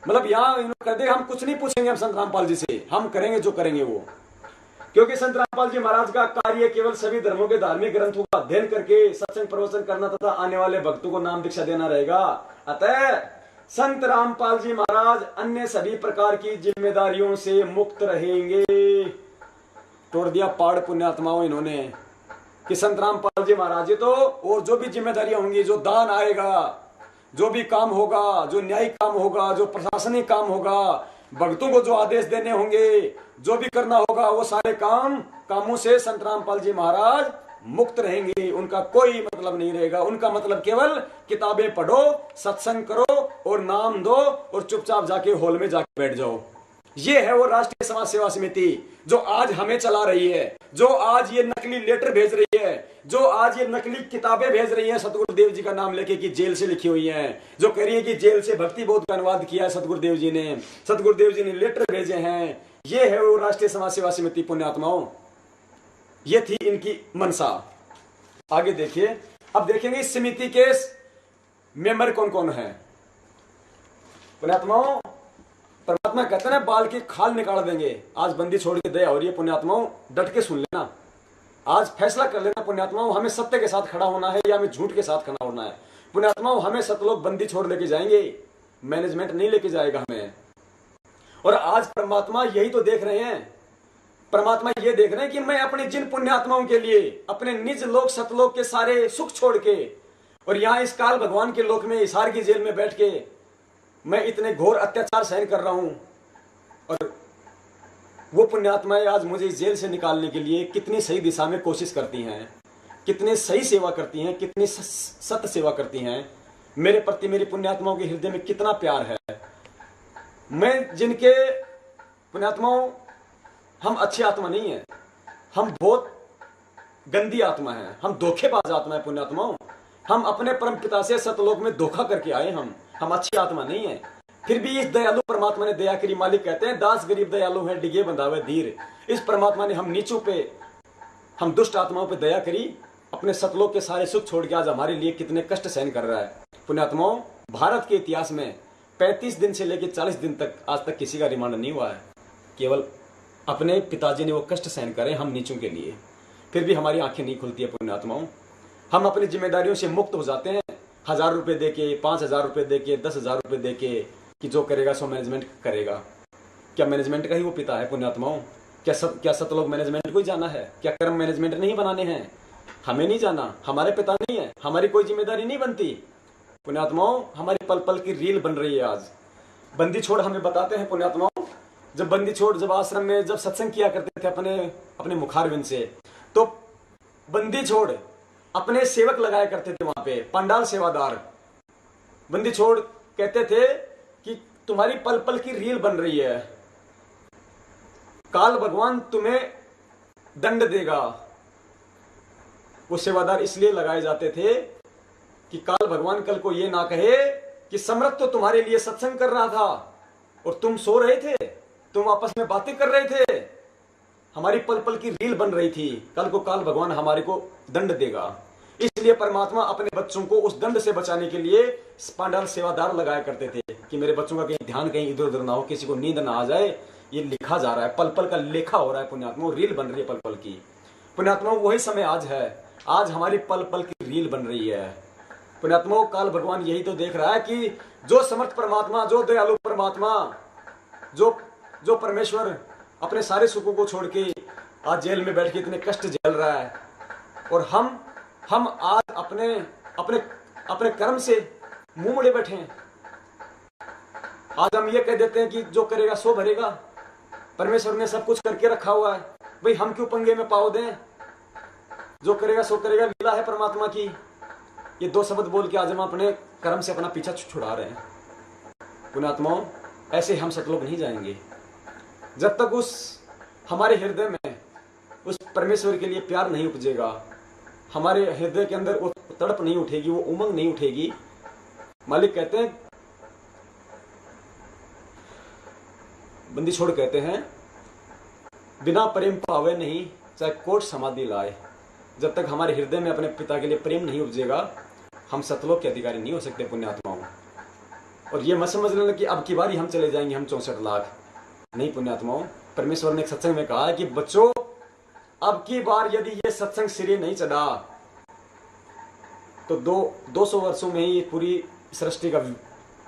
मतलब यहाँ कर दे, हम कुछ नहीं पूछेंगे हम संत रामपाल जी से, हम करेंगे जो करेंगे वो। क्योंकि संत रामपाल जी महाराज का कार्य केवल सभी धर्मों के धार्मिक ग्रंथों का अध्ययन करके सत्संग प्रवचन करना तथा आने वाले भक्तों को नाम दीक्षा देना रहेगा। अतः संत रामपाल जी महाराज अन्य सभी प्रकार की जिम्मेदारियों से मुक्त रहेंगे। तोड़ दिया पाड़ पुण्यात्माओं इन्होंने कि संत रामपाल जी महाराज तो, और जो भी जिम्मेदारियां होंगी, जो दान आएगा, जो भी काम होगा, जो न्यायिक काम होगा, जो प्रशासनिक काम होगा, भक्तों को जो आदेश देने होंगे, जो भी करना होगा, वो सारे कामों से संत रामपाल जी महाराज मुक्त रहेंगे। उनका कोई मतलब नहीं रहेगा। उनका मतलब केवल किताबें पढ़ो, सत्संग करो और नाम दो और चुपचाप जाके हॉल में जाके बैठ जाओ। ये है वो राष्ट्रीय समाज सेवा समिति जो आज हमें चला रही है, जो आज ये नकली लेटर भेज रही है, जो आज ये नकली किताबें भेज रही है सतगुरुदेव जी का नाम लेके कि जेल से लिखी हुई हैं, जो कह रही है कि जेल से भक्ति बोध का अनुवाद किया है सतगुरुदेव जी ने लेटर भेजे हैं। ये है वो राष्ट्रीय समाज सेवा समिति पुण्यात्माओं। ये थी इनकी मनसा। आगे देखिए, अब देखेंगे इस समिति के मेंबर कौन कौन है। पुण्यात्माओं, परमात्मा कहते हैं बाल की खाल निकाल देंगे। आज बंदी छोड़ के दया हो रही है पुण्यात्माओं, डट के सुन लेना, आज फैसला कर लेना पुण्यात्माओं, हमें सत्य के साथ खड़ा होना है या हमें झूठ के साथ खड़ा होना है। पुण्यात्माओं, हमें सतलोक बंदी छोड़ लेके जाएंगे, मैनेजमेंट नहीं लेके जाएगा हमें। और आज परमात्मा यही तो देख रहे हैं, परमात्मा ये देख रहे हैं कि मैं अपने जिन पुण्यात्माओं के लिए अपने निज लोक सतलोक के सारे सुख छोड़ के और यहाँ इस काल भगवान के लोक में हिसार की जेल में बैठ के मैं इतने घोर अत्याचार सहन कर रहा हूं, और वो पुण्यात्माएं आज मुझे इस जेल से निकालने के लिए कितनी सही दिशा में कोशिश करती हैं, कितने सही सेवा करती हैं, कितनी सत्य सेवा करती हैं। मेरे प्रति मेरी पुण्यात्माओं के हृदय में कितना प्यार है। मैं जिनके पुण्यात्माओं, हम अच्छी आत्मा नहीं है, हम बहुत गंदी आत्मा है, हम धोखेबाज आत्मा है पुण्यात्माओं। हम अपने परम पिता से सतलोक में धोखा करके आए, हम अच्छी आत्मा नहीं है। फिर भी इस दयालु परमात्मा ने दया करी। मालिक कहते हैं दास गरीब दयालु है, डिगे बंधावे धीर। इस परमात्मा ने हम नीचों पे, हम दुष्ट आत्माओं पे दया करी, अपने सतलोक के सारे सुख छोड़ के आज हमारे लिए कितने कष्ट सहन कर रहा है। पुण्यात्माओं, भारत के इतिहास में 35 दिन से लेकर 40 दिन तक आज तक किसी का रिमांड नहीं हुआ है। केवल अपने पिताजी ने वो कष्ट सहन करे हम नीचों के लिए, फिर भी हमारी आंखें नहीं खुलती है पुण्यात्माओं। हम अपनी जिम्मेदारियों से मुक्त हो जाते हैं, 1000 रुपये दे के, 5000 रुपये दे के, 10,000 रुपये दे के कि जो करेगा सो मैनेजमेंट करेगा। क्या मैनेजमेंट का ही वो पिता है पुण्यात्माओं? क्या सतलोक मैनेजमेंट को ही जाना है? क्या कर्म मैनेजमेंट नहीं बनाने हैं? हमें नहीं जाना, हमारे पिता नहीं है, हमारी कोई जिम्मेदारी नहीं बनती। पुण्यात्माओं, हमारी पल पल की रील बन रही है आज। बंदी छोड़ हमें बताते हैं पुण्यात्माओं, जब बंदी छोड़ जब आश्रम में जब सत्संग किया करते थे अपने मुखारविंद से, तो बंदी छोड़ अपने सेवक लगाया करते थे वहां पे, पंडाल सेवादार। बंदी छोड़ कहते थे कि तुम्हारी पल पल की रील बन रही है, काल भगवान तुम्हें दंड देगा। वो सेवादार इसलिए लगाए जाते थे कि काल भगवान कल को ये ना कहे कि सम्राट तो तुम्हारे लिए सत्संग कर रहा था और तुम सो रहे थे, तुम आपस में बातें कर रहे थे, हमारी पल पल की रील बन रही थी, कल को काल भगवान हमारे को दंड देगा। इसलिए परमात्मा अपने बच्चों को उस दंड से बचाने के लिए पांडाल सेवादार लगाया करते थे कि मेरे बच्चों का कहीं ध्यान कहीं इधर उधर ना हो, किसी को नींद ना आ जाए। ये लिखा जा रहा है, पल पल का लेखा हो रहा है पुण्यात्मा, रील बन रही है पल पल की। पुण्यात्मा, वही समय आज है, आज हमारी पल पल की रील बन रही है। पुण्यात्मा, काल भगवान यही तो देख रहा है कि जो समर्थ परमात्मा, जो दयालु परमात्मा, जो परमेश्वर अपने सारे सुखों को छोड़ के आज जेल में बैठ के इतने कष्ट झेल रहा है, और हम आज अपने अपने अपने कर्म से मुंह मुड़े बैठे हैं। आज हम ये कह देते हैं कि जो करेगा सो भरेगा, परमेश्वर ने सब कुछ करके रखा हुआ है, भाई हम क्यों पंगे में पाव दें, जो करेगा सो करेगा, लीला है परमात्मा की। ये दो शब्द बोल के आज हम अपने कर्म से अपना पीछा छुड़ा रहे हैं। पुण्यात्माओं, ऐसे हम सतलोक नहीं जाएंगे जब तक उस हमारे हृदय में उस परमेश्वर के लिए प्यार नहीं उपजेगा, हमारे हृदय के अंदर वो तड़प नहीं उठेगी, वो उमंग नहीं उठेगी। मालिक कहते हैं, बंदी छोड़ कहते हैं, बिना प्रेम पावे नहीं चाहे कोट समाधि लाए। जब तक हमारे हृदय में अपने पिता के लिए प्रेम नहीं उपजेगा, हम सतलोक के अधिकारी नहीं हो सकते पुण्यात्माओं। और ये मत समझ लेना कि अब की बारी हम चले जाएंगे हम 64 लाख, नहीं पुण्यात्माओं। परमेश्वर ने एक सत्संग में कहा है कि बच्चों, अब की बार यदि ये सत्संग सिरे नहीं चढ़ा तो 200 वर्षों में ही पूरी सृष्टि का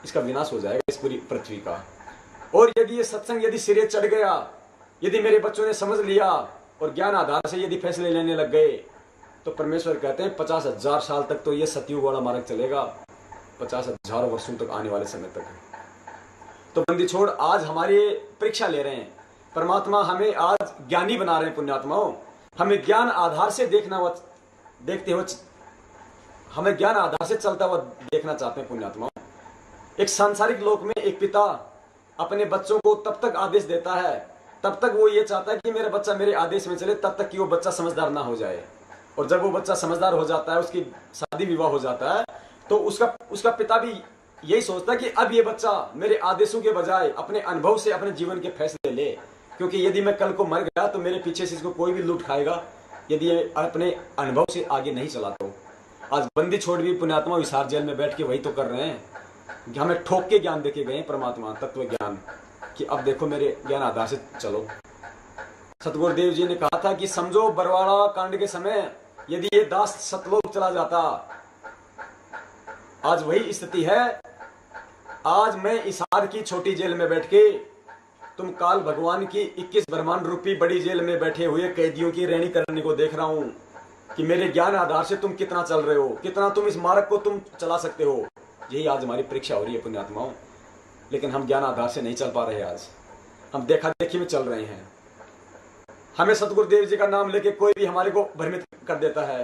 इसका विनाश हो जाएगा, इस पूरी पृथ्वी का। और यदि ये सत्संग यदि सिरे चढ़ गया, यदि मेरे बच्चों ने समझ लिया और ज्ञान आधार से यदि फैसले लेने लग गए, तो परमेश्वर कहते हैं 50,000 साल तक तो ये सतयुग वाला मार्ग चलेगा, 50,000 वर्षों तक आने वाले समय तक। तो बंदी छोड़ आज हमारी परीक्षा ले रहे हैं, परमात्मा हमें आज ज्ञानी बना रहे हैं पुण्यात्माओं। हमें ज्ञान आधार से देखते हुए हमें ज्ञान आधार से चलता हुआ देखना चाहते हैं पुण्यात्माओं। एक सांसारिक लोक में एक पिता अपने बच्चों को तब तक आदेश देता है, तब तक वो ये चाहता है कि मेरा बच्चा मेरे आदेश में चले, तब तक कि वो बच्चा समझदार ना हो जाए। और जब वो बच्चा समझदार हो जाता है, उसकी शादी विवाह हो जाता है, तो उसका पिता भी यही सोचता है कि अब ये बच्चा मेरे आदेशों के बजाय अपने अनुभव से अपने जीवन के फैसले ले, क्योंकि यदि मैं कल को मर गया तो मेरे पीछे से इसको कोई भी लूट खाएगा यदि ये अपने अनुभव से आगे नहीं चला तो। आज बंदी छोड़ भी पुण्यात्मा विसार जेल में बैठ के वही तो कर रहे हैं। हमें ठोक के ज्ञान देके गए परमात्मा तत्व ज्ञान कि अब देखो मेरे ज्ञान आधार से चलो। सतगुरुदेव जी ने कहा था कि समझो बरवाड़ा कांड के समय यदि ये दास सतलोक चला जाता, आज वही स्थिति है। आज मैं इसार की छोटी जेल में बैठ के तुम काल भगवान की 21 ब्रह्मांड रूपी बड़ी जेल में बैठे हुए कैदियों की रैनी करने को देख रहा हूं कि मेरे ज्ञान आधार से तुम कितना चल रहे हो, कितना तुम इस मार्ग को तुम चला सकते हो। यही आज हमारी परीक्षा हो रही है पुण्यात्माओं। लेकिन हम ज्ञान आधार से नहीं चल पा रहे, आज हम देखा देखी में चल रहे हैं। हमें सतगुरुदेव जी का नाम लेके कोई भी हमारे को भ्रमित कर देता है,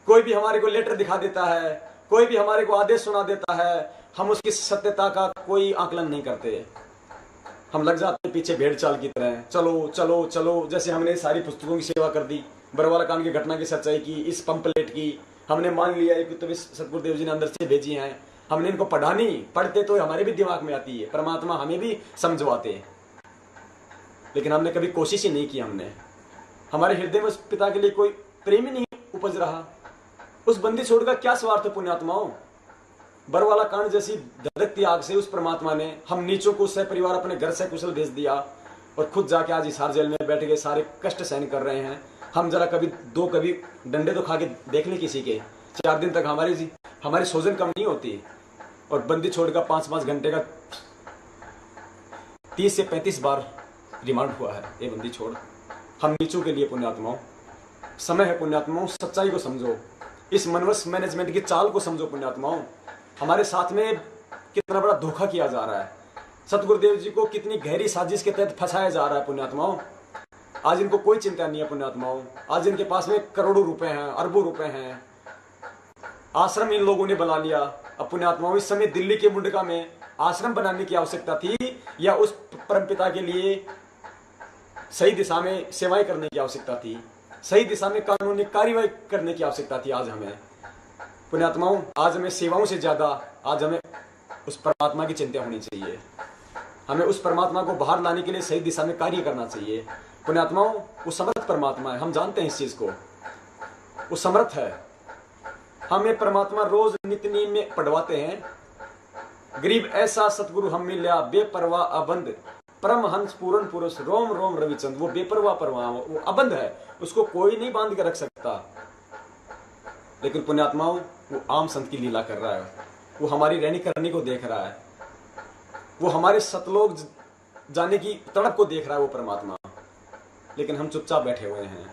कोई भी हमारे को लेटर दिखा देता है, कोई भी हमारे को आदेश सुना देता है, हम उसकी सत्यता का कोई आकलन नहीं करते। हम लग जाते पीछे भेड़ चाल की तरह, चलो चलो चलो। जैसे हमने सारी पुस्तकों की सेवा कर दी, बरवाला कांड की घटना की सच्चाई की, इस पंपलेट की हमने मान लिया है कि तो सतगुरुदेव जी ने अंदर से भेजी हैं, हमने इनको पढ़ा नहीं, पढ़ते तो हमारे भी दिमाग में आती है, परमात्मा हमें भी समझवाते हैं, लेकिन हमने कभी कोशिश ही नहीं की। हमने हमारे हृदय में उस पिता के लिए कोई प्रेम ही नहीं उपज रहा। उस बंदी छोड़ का क्या स्वार्थ पुण्यात्माओं। बरवाला कांड जैसी धधकती आग से उस परमात्मा ने हम नीचों को सह परिवार अपने घर से कुशल भेज दिया और खुद जाके आज हिसार जेल में बैठ के सारे कष्ट सहन कर रहे हैं। हम जरा कभी डंडे तो खा के देख ले किसी के, 4 दिन तक हमारी हमारी सोजन कम नहीं होती। और बंदी छोड़ का 5-5 घंटे का 30 से 35 बार रिमांड हुआ है ये बंदी छोड़। हम नीचों के लिए पुण्यात्माओं, समय है पुण्यात्माओं, सच्चाई को समझो, इस मनवस मैनेजमेंट की चाल को समझो पुण्यात्माओं। हमारे साथ में कितना बड़ा धोखा किया जा रहा है, सतगुरुदेव जी को कितनी गहरी साजिश के तहत फंसाया जा रहा है पुण्यात्माओं। आज इनको कोई चिंता नहीं है पुण्यात्माओं। आज इनके पास में करोड़ों रुपए हैं, अरबों रुपए हैं, आश्रम इन लोगों ने बना लिया। अब पुण्यात्माओं, इस समय दिल्ली के मुंडका में आश्रम बनाने की आवश्यकता थी या उस परमपिता के लिए सही दिशा में सेवाएं करने की आवश्यकता थी, सही दिशा में कानूनी कार्रवाई करने की आवश्यकता थी। आज हमें पुण्यात्माओं, आज हमें सेवाओं से ज्यादा आज हमें उस परमात्मा की चिंता होनी चाहिए। हमें उस परमात्मा को बाहर लाने के लिए सही दिशा में कार्य करना चाहिए पुण्यात्माओं। वो समर्थ परमात्मा है, हम जानते हैं इस चीज को, वो समर्थ है। हमें परमात्मा रोज नित्य नींद में पढ़वाते हैं। गरीब ऐसा सतगुरु हम मिल्या, बेपरवाह अबंध, परमहंस पूर्ण पुरुष, रोम रोम रविचंद। वो बेपरवाह परवाह, वो अबंध है, उसको कोई नहीं बांध के रख सकता। लेकिन पुण्यात्माओं, वो आम संत की लीला कर रहा है, वो हमारी रहनी करनी को देख रहा है, वो हमारे सतलोक जाने की तड़प को देख रहा है वो परमात्मा। लेकिन हम चुपचाप बैठे हुए हैं,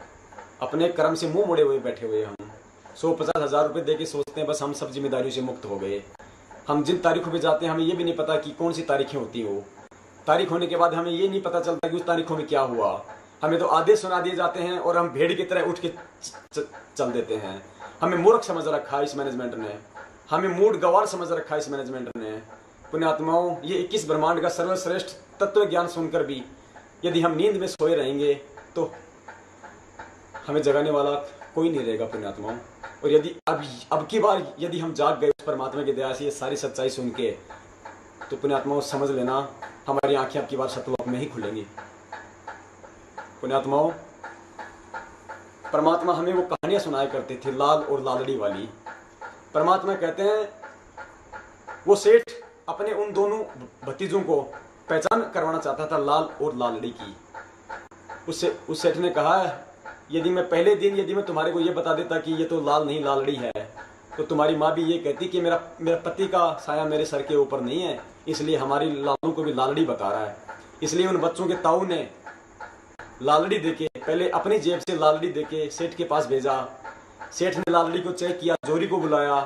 अपने कर्म से मुंह मोड़े हुए बैठे हुए। हम 150 हजार रुपए देके सोचते हैं बस हम सब जिम्मेदारियों से मुक्त हो गए। हम जिन तारीखों पे जाते हैं हमें ये भी नहीं पता कि कौन सी तारीखें होती हो। तारीख होने के बाद हमें ये नहीं पता चलता कि उस तारीखों में क्या हुआ। हमें तो आदेश सुना दिए जाते हैं और हम भेड़ की तरह उठ के चल देते हैं। हमें मूर्ख समझ रखा है इस मैनेजमेंट ने, हमें मूड गवार समझ रखा है इस मैनेजमेंट ने। पुण्यात्माओं, ये 21 ब्रह्मांड का सर्वश्रेष्ठ तत्व ज्ञान सुनकर भी यदि हम नींद में सोए रहेंगे तो हमें जगाने वाला कोई नहीं रहेगा पुण्यात्माओं। और यदि अब की बार यदि हम जाग गए उस परमात्मा की दया से ये सारी सच्चाई सुन के, तो पुण्यात्माओं समझ लेना हमारी आंखें अब की बार सतलोक में ही खुलेंगी। पुण्यात्माओं, परमात्मा हमें वो कहानियां सुनाया करते थे लाल और लालड़ी वाली। परमात्मा कहते हैं वो सेठ अपने उन दोनों भतीजों को पहचान करवाना चाहता था लाल और लालड़ी की। उस सेठ ने कहा यदि मैं पहले दिन यदि मैं तुम्हारे को ये बता देता कि ये तो लाल नहीं लालड़ी है, तो तुम्हारी माँ भी ये कहती कि मेरा पति का साया मेरे सर के ऊपर नहीं है, इसलिए हमारी लालों को भी लालड़ी बता रहा है। इसलिए उन बच्चों के ताऊ ने लालड़ी देके, पहले अपनी जेब से लालड़ी देके सेठ के पास भेजा। सेठ ने लालड़ी को चेक किया, जोरी को बुलाया।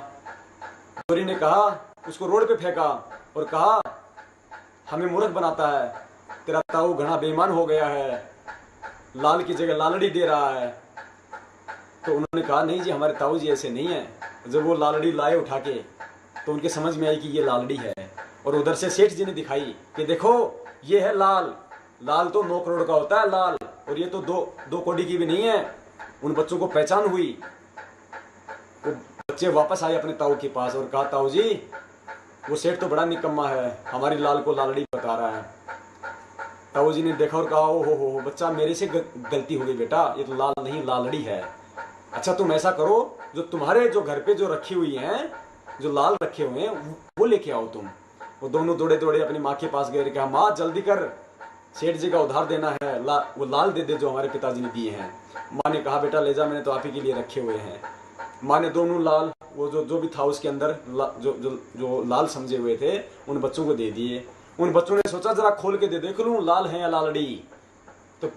जोरी ने कहा, उसको रोड पे फेंका और कहा हमें मूर्ख बनाता है, तेरा ताऊ घना बेईमान हो गया है, लाल की जगह लालड़ी दे रहा है। तो उन्होंने कहा नहीं जी, हमारे ताऊ जी ऐसे नहीं है। जब वो लालड़ी लाए उठा के तो उनके समझ में आई कि ये लालड़ी है। और उधर से सेठ जी ने दिखाई कि देखो ये है लाल, लाल तो 9 करोड़ का होता है लाल, और ये तो दो कौड़ी की भी नहीं है। उन बच्चों को पहचान हुई। वो बच्चे वापस आए अपने ताऊ के पास और कहा ताऊ जी वो सेठ तो बड़ा निकम्मा है, हमारी लाल को लालड़ी बता रहा है। ताऊ जी ने देखा और कहा ओ हो बच्चा मेरे से गलती हो गई बेटा, ये तो लाल नहीं लालड़ी है। अच्छा तुम ऐसा करो, जो तुम्हारे जो घर पे जो रखी हुई हैं, जो लाल रखे हुए हैं वो लेके आओ तुम। वो दोनों दौड़े दौड़े अपनी माँ के पास गए, कहा माँ जल्दी कर, सेठ जी का उधार देना है, वो लाल दे दे जो हमारे पिताजी ने दिए हैं। माँ ने कहा बेटा ले जा, मैंने तो आप ही के लिए रखे हुए हैं। माँ ने दोनों लाल, वो जो भी था उसके अंदर जो लाल समझे हुए थे उन बच्चों को दे दिए। उन बच्चों ने सोचा जरा खोल के देख लूं लाल है या लालड़ी। तो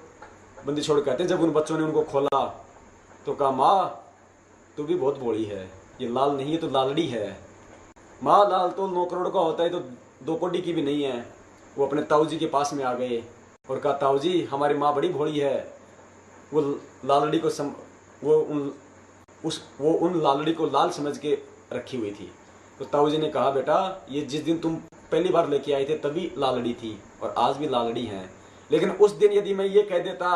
बंदी छोड़ कहते जब उन बच्चों ने उनको खोला तो कहा माँ तू भी बहुत बोली है, ये लाल नहीं है तो लालड़ी है। माँ लाल तो 9 करोड़ का होता है, तो 2 कौड़ी की भी नहीं है। वो अपने ताऊ जी के पास में आ गए और कहा ताऊ जी हमारी माँ बड़ी भोली है, वो लालड़ी को वो उन लालड़ी को लाल समझ के रखी हुई थी। तो ताऊ जी ने कहा बेटा ये जिस दिन तुम पहली बार लेके आए थे तभी लालड़ी थी और आज भी लालड़ी है, लेकिन उस दिन यदि मैं ये कह देता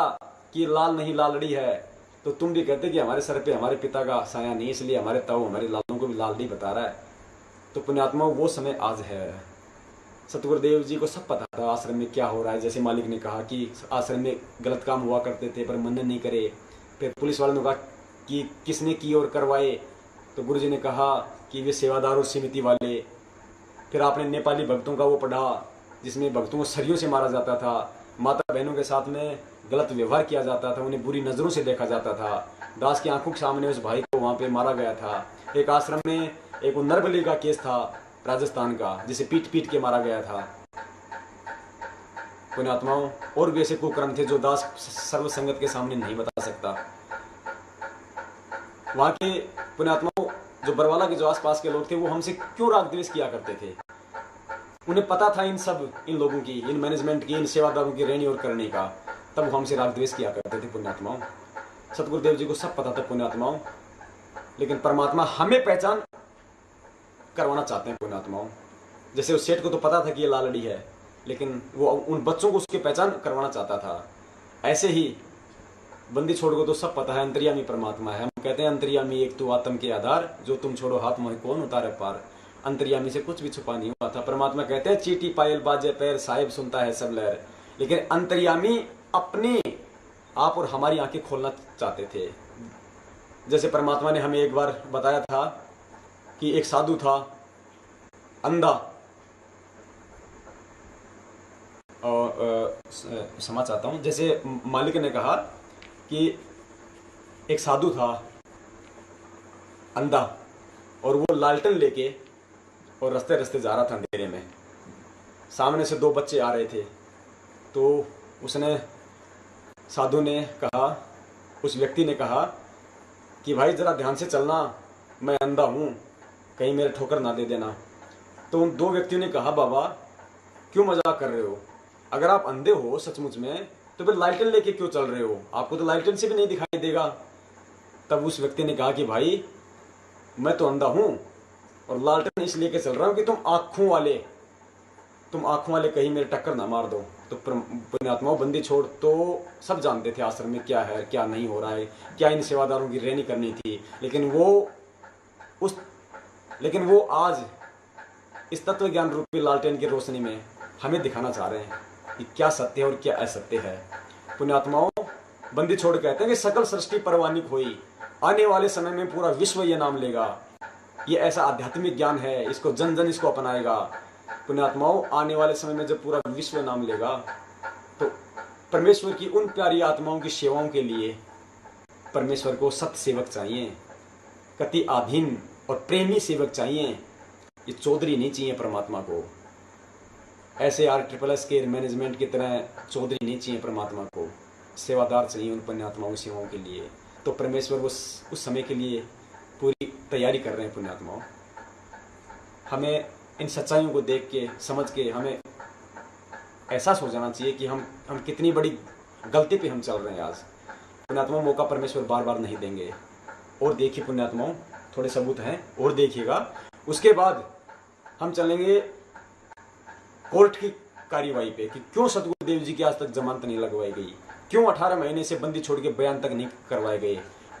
कि लाल नहीं लालड़ी है तो तुम भी कहते कि हमारे सर पे हमारे पिता का साया नहीं, इसलिए हमारे ताऊ हमारे लालों को भी लालड़ी बता रहा है। तो पुण्यात्मा वो समय आज है। सतगुरुदेव जी को सब पता था आश्रम में क्या हो रहा है। जैसे मालिक ने कहा कि आश्रम में गलत काम हुआ करते थे पर मनन नहीं करे। फिर पुलिस वालों ने कहा कि किसने की और करवाए, तो गुरुजी ने कहा कि वे सेवादारों समिति वाले। फिर आपने नेपाली भक्तों का वो पढ़ा जिसमें भक्तों को सरियों से मारा जाता था, माता बहनों के साथ में गलत व्यवहार किया जाता था, उन्हें बुरी नज़रों से देखा जाता था। दास की आंखों के सामने उस भाई को वहाँ पे मारा गया था। एक आश्रम में एक वो नरबली का केस था राजस्थान का, जिसे पीट पीट के मारा गया था पुण्यात्माओं। और भी ऐसे कुकर्म थे जो दास सर्व संगत के सामने नहीं बता सकता। वहां के पुण्यात्माओं, जो बरवाला के जो आसपास के लोग थे, वो हमसे क्यों राग द्वेष किया करते थे। उन्हें पता था इन लोगों की, इन मैनेजमेंट की, इन सेवादारों की रहनी और करने का, तब वो हमसे राग द्वेष किया करते थे पुण्यात्माओं। सतगुरुदेव जी को सब पता था पुण्यात्माओं, लेकिन परमात्मा हमें पहचान करवाना चाहते हैं पुण्यात्माओं। जैसे उस सेठ को तो पता था कि ये लालड़ी है, लेकिन वो उन बच्चों को उसकी पहचान करवाना चाहता था। ऐसे ही बंदी छोड़ को तो सब पता है, अंतर्यामी परमात्मा है। हम कहते हैं अंतर्यामी एक तू आत्म के आधार, जो तुम छोड़ो हाथ मोहि कौन उतारे पार। अंतर्यामी से कुछ भी छुपा नहीं हुआ था। परमात्मा कहते हैं चीटी पायल बाजे पैर, साहिब सुनता है सब लहर। लेकिन अंतर्यामी अपने आप और हमारी आंखें खोलना चाहते थे। जैसे परमात्मा ने हमें एक बार बताया था कि एक साधु था अंधा, और क्षमा चाहता हूं, जैसे मालिक ने कहा कि एक साधु था अंधा, और वो लालटेन लेके और रास्ते रास्ते जा रहा था अंधेरे में। सामने से दो बच्चे आ रहे थे, तो उसने, साधु ने कहा, उस व्यक्ति ने कहा कि भाई जरा ध्यान से चलना, मैं अंधा हूं, कहीं मेरे ठोकर ना दे देना। तो उन दो व्यक्तियों ने कहा बाबा क्यों मजाक कर रहे हो, अगर आप अंधे हो सचमुच में तो फिर लालटेन लेके क्यों चल रहे हो, आपको तो लालटेन से भी नहीं दिखाई देगा। तब उस व्यक्ति ने कहा कि भाई मैं तो अंधा हूं और लालटेन इसलिए के चल रहा हूं कि तुम आंखों वाले कहीं मेरे टक्कर ना मार दो। तो पुण्यात्माओं, बंदी छोड़ तो सब जानते थे आश्रम में क्या है क्या नहीं हो रहा है, क्या इन सेवादारों की रहनी करनी थी। लेकिन वो आज इस तत्व ज्ञान रूपी लालटेन की रोशनी में हमें दिखाना चाह रहे हैं कि क्या सत्य है और क्या असत्य है। पुण्यात्माओं, बंदी छोड़ कहते हैं कि सकल सृष्टि परवानिक हुई, आने वाले समय में पूरा विश्व ये नाम लेगा। ये ऐसा आध्यात्मिक ज्ञान है, इसको जन जन इसको अपनाएगा। पुण्यात्माओं, आने वाले समय में जब पूरा विश्व नाम लेगा तो परमेश्वर की उन प्यारी आत्माओं की सेवाओं के लिए परमेश्वर को सत्य सेवक चाहिए, कति आधीन और प्रेमी सेवक चाहिए। ये चौधरी नहीं चाहिए परमात्मा को, ऐसे RSSS के मैनेजमेंट की तरह चौधरी नहीं चाहिए परमात्मा को, सेवादार चाहिए उन पुण्यात्माओं की सेवाओं के लिए। तो परमेश्वर उस समय के लिए पूरी तैयारी कर रहे हैं पुण्यात्माओं। हमें इन सच्चाइयों को देख के, समझ के, हमें एहसास हो जाना चाहिए कि हम कितनी बड़ी गलती पे हम चल रहे हैं आज। पुण्यात्माओं, मौका परमेश्वर बार बार नहीं देंगे। और देखिए पुण्यात्माओं, थोड़े सबूत हैं और देखिएगा। उसके बाद हम चलेंगे कोर्ट की कार्यवाही पे कि क्यों सतगुरुदेव जी की आज तक जमानत नहीं लगवाई गई, क्यों 18 महीने से बंदी छोड़ के बयान तक नहीं करवाए गए,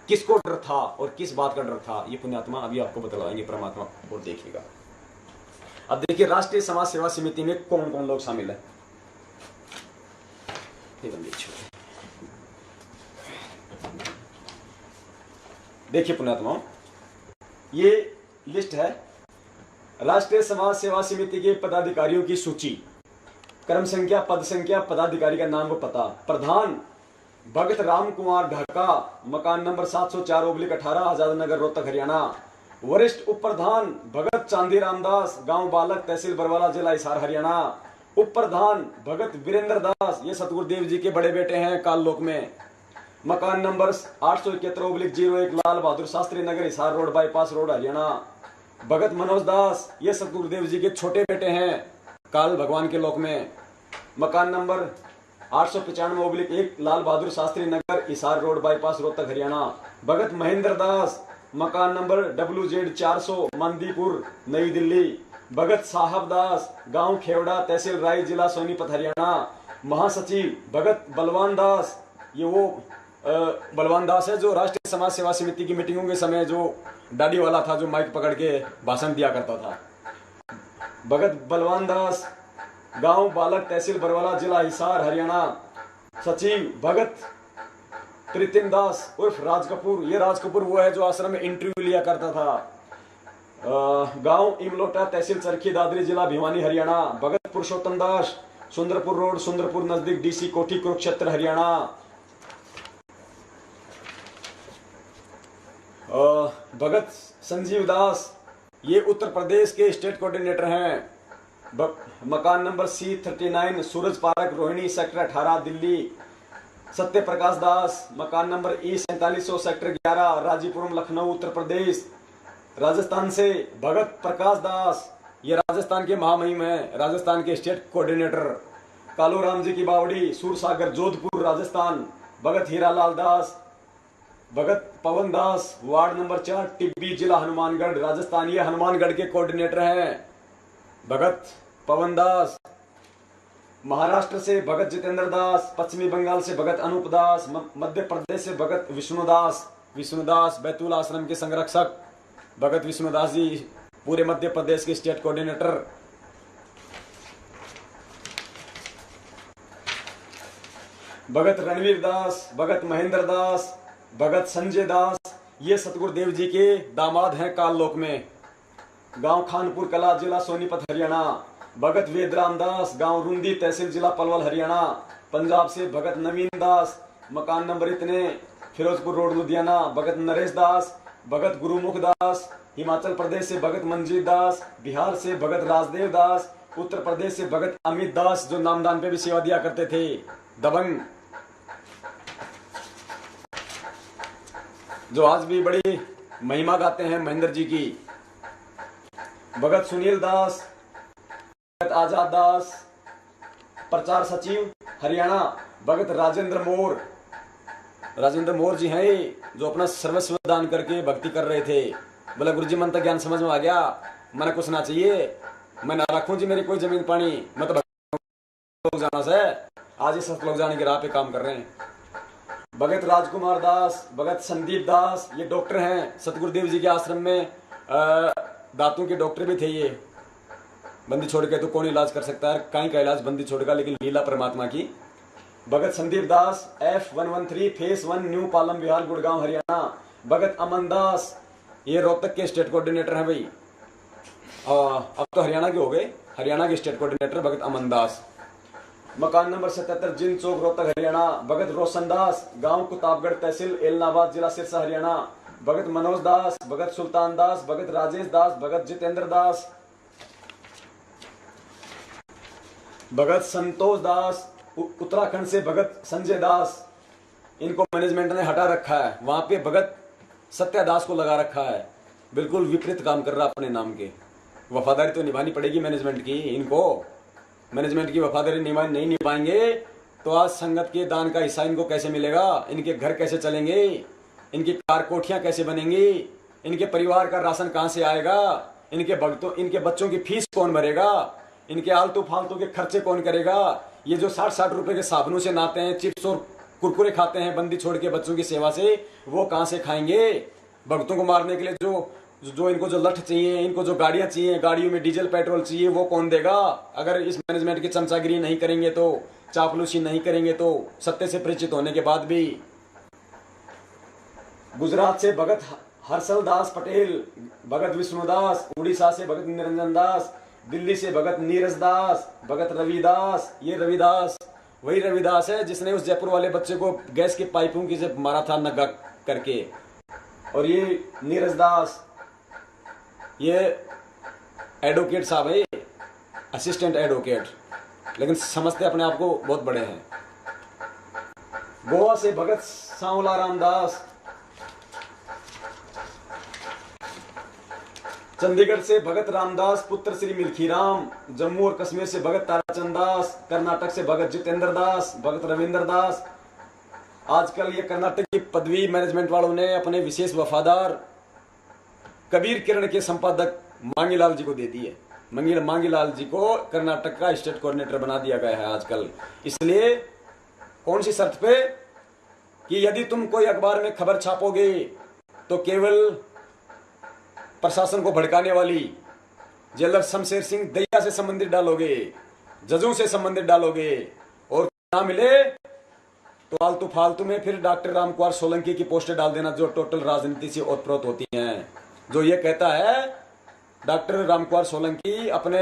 किसको डर था और किस बात का डर था। ये पुण्यात्मा अभी आपको बतलाएंगे परमात्मा, और देखिएगा। अब देखिए राष्ट्रीय समाज सेवा समिति में कौन कौन लोग शामिल है। देखिए पुण्यात्मा, ये लिस्ट है राष्ट्रीय समाज सेवा समिति के पदाधिकारियों की सूची, क्रम संख्या, पद संख्या, पदाधिकारी का नाम व पता। प्रधान भगत राम कुमार ढाका, मकान नंबर 704/18, आजाद नगर, रोहतक, हरियाणा। वरिष्ठ उप प्रधान भगत चांदी रामदास, गांव बालक, तहसील बरवाला, जिला हिसार, हरियाणा। उप प्रधान भगत वीरेंद्र दास, ये सतगुरुदेव जी के बड़े बेटे हैं काल लोक में। मकान number 871/01, Lal Bahadur Shastri Nagar, Hisar road, bypass road, Haryana. Bhagat Manoj Das, ये सतगुरुदेव जी के छोटे बेटे हैं काल भगवान के लोक में। मकान नंबर 895/1, लाल बहादुर शास्त्री नगर, हिसार रोड, बाईपास, रोहतक, हरियाणा। भगत महेंद्र दास, मकान नंबर WZ 400, मंदीपुर, नई दिल्ली। भगत साहब दास, गांव खेवड़ा, तहसील राय, जिला सोनीपत, हरियाणा। महासचिव भगत बलवान दास, ये वो बलवान दास है जो राष्ट्रीय समाज सेवा समिति की मीटिंगों के समय जो दाढ़ी वाला था, जो माइक पकड़ के भाषण दिया करता था। भगत बलवान दास, गांव बालक, तहसील बरवाला, जिला हिसार, हरियाणा। सचिव भगत प्रीतिम दास उर्फ राज कपूर, ये राज कपूर वो है जो आश्रम में इंटरव्यू लिया करता था। गांव इमलोटा, तहसील चरखी दादरी, जिला भिवानी, हरियाणा। भगत पुरुषोत्तम दास, सुंदरपुर रोड, सुंदरपुर नजदीक, DC कोठी, कुरुक्षेत्र, हरियाणा। भगत संजीव दास, ये उत्तर प्रदेश के स्टेट कोऑर्डिनेटर हैं। मकान नंबर C39 सूरज पार्क रोहिणी सेक्टर 18 दिल्ली। सत्य प्रकाश दास मकान number E4700 sector 11 राजीपुरम Lucknow Uttar Pradesh. Rajasthan से भगत प्रकाश दास, ये राजस्थान के महामहिम हैं, राजस्थान के स्टेट कोऑर्डिनेटर। कालू राम जी की बावड़ी सूरसागर जोधपुर राजस्थान। भगत हीरालाल दास, भगत पवन दास वार्ड नंबर 4 टिब्बी जिला हनुमानगढ़ राजस्थान, ये हनुमानगढ़ के कोऑर्डिनेटर हैं भगत पवन दास। महाराष्ट्र से भगत जितेंद्र दास, पश्चिमी बंगाल से भगत अनूप दास, मध्य प्रदेश से भगत विष्णुदास बैतूल आश्रम के संरक्षक भगत विष्णुदास जी, पूरे मध्य प्रदेश के स्टेट कोऑर्डिनेटर। भगत रणवीर दास, भगत महेंद्र दास, भगत संजय दास, ये सतगुरुदेव जी के दामाद हैं काललोक में। गांव खानपुर कला जिला सोनीपत हरियाणा। भगत वेदराम दास, गांव रुंदी तहसील जिला पलवल हरियाणा। पंजाब से भगत नवीन दास, मकान नंबर इतने फिरोजपुर रोड लुधियाना। भगत नरेश दास, भगत गुरुमुख दास। हिमाचल प्रदेश से भगत मंजीत दास, बिहार से भगत राजदेव दास, उत्तर प्रदेश से भगत अमित दास जो नामदान पे भी सेवा दिया करते थे, दबंग, जो आज भी बड़ी महिमा गाते हैं महेंद्र जी की। भगत सुनील दास, भगत आजाद दास, प्रचार सचिव हरियाणा। भगत राजेंद्र मोर जी हैं जो अपना सर्वस्व दान करके भक्ति कर रहे थे। बोला गुरुजी मन तक ज्ञान समझ में आ गया, मैंने कुछ ना चाहिए, मैं ना रखूं जी मेरी कोई जमीन पानी, मैं तो लोग जाना से आज ही सत लोग जाने की राह पे काम कर रहे हैं। भगत राजकुमार दास, भगत संदीप दास, ये डॉक्टर हैं सतगुरुदेव जी के आश्रम में, दांतों के डॉक्टर भी थे। ये बंदी छोड़ के तो कौन इलाज कर सकता है, कहीं का इलाज बंदी छोड़ का, लेकिन लीला परमात्मा की। Bhagat Sandeep Das F113 phase 1 new Palam Vihar Gurgaon Haryana. Bhagat Aman Das, ये रोहतक के स्टेट कोऑर्डिनेटर हैं भाई, अब तो हरियाणा के हो गए, हरियाणा के स्टेट कोऑर्डिनेटर भगत अमन दास। मकान नंबर 77 जिन चौक रोहतक हरियाणा। भगत रोशन दास, गांव कुताबगढ़ तहसील एलनाबाद जिला सिरसा हरियाणा। भगत मनोज दास, भगत सुल्तान दास, भगत राजेश दास, भगत जितेंद्र दास, भगत संतोष दास। उत्तराखंड से भगत संजय दास, इनको मैनेजमेंट ने हटा रखा है, वहां पे भगत सत्या दास को लगा रखा है, बिल्कुल विपरीत काम कर रहा अपने नाम के। वफादारी तो निभानी पड़ेगी मैनेजमेंट की, इनको मैनेजमेंट की वफादारी नहीं निभाएंगे तो आज संगत के दान का हिस्सा इनको कैसे मिलेगा, इनके घर कैसे चलेंगे, इनकी कार कोठियां कैसे बनेंगी, इनके परिवार का राशन कहां से आएगा, इनके बच्चों की फीस कौन भरेगा, इनके आलतू फालतू के खर्चे कौन करेगा। ये जो 60-60 रुपए के साबुनों से नहाते हैं, चिप्स और कुरकुरे खाते हैं बंदी छोड़ के बच्चों की सेवा से, वो कहां से खाएंगे। भक्तों को मारने के लिए जो इनको जो लठ चाहिए, इनको जो गाड़ियां चाहिए, गाड़ियों में डीजल पेट्रोल चाहिए, वो कौन देगा। अगर इस मैनेजमेंट की चमचागिरी नहीं करेंगे तो, चापलूसी नहीं करेंगे तो, सत्य से परिचित होने के बाद भी। गुजरात से भगत हर्षल दास पटेल, भगत विष्णुदास। उड़ीसा से भगत निरंजन दास। दिल्ली से भगत नीरज दास, भगत रविदास। ये रविदास वही रविदास है जिसने उस जयपुर वाले बच्चे को गैस के पाइपों की से मारा था नग्गा करके। और ये नीरज दास, ये एडवोकेट साहब है, असिस्टेंट एडवोकेट, लेकिन समझते अपने आप को बहुत बड़े हैं। गोवा से भगत सांवला रामदास। चंडीगढ़ से भगत रामदास पुत्र श्री मिल्खीराम। जम्मू और कश्मीर से भगत ताराचंद दास। कर्नाटक से भगत जितेंद्र दास, भगत रविंद्र दास। आजकल ये कर्नाटक की पदवी मैनेजमेंट वालों ने अपने विशेष वफादार कबीर किरण के संपादक मांगीलाल जी को दे दी है। मांगीलाल जी को कर्नाटक का स्टेट कोऑर्डिनेटर बना दिया गया है आजकल। इसलिए कौन सी शर्त पे कि यदि तुम कोई अखबार में खबर छापोगे तो केवल प्रशासन को भड़काने वाली जेलर शमशेर सिंह दैया से संबंधित डालोगे, जजों से संबंधित डालोगे, और ना मिले तो आलतू फालतू में फिर डॉक्टर रामकुमार सोलंकी की पोस्टें डाल देना, जो टोटल राजनीति से ओतप्रोत होती हैं। जो ये कहता है डॉक्टर रामकुमार सोलंकी अपने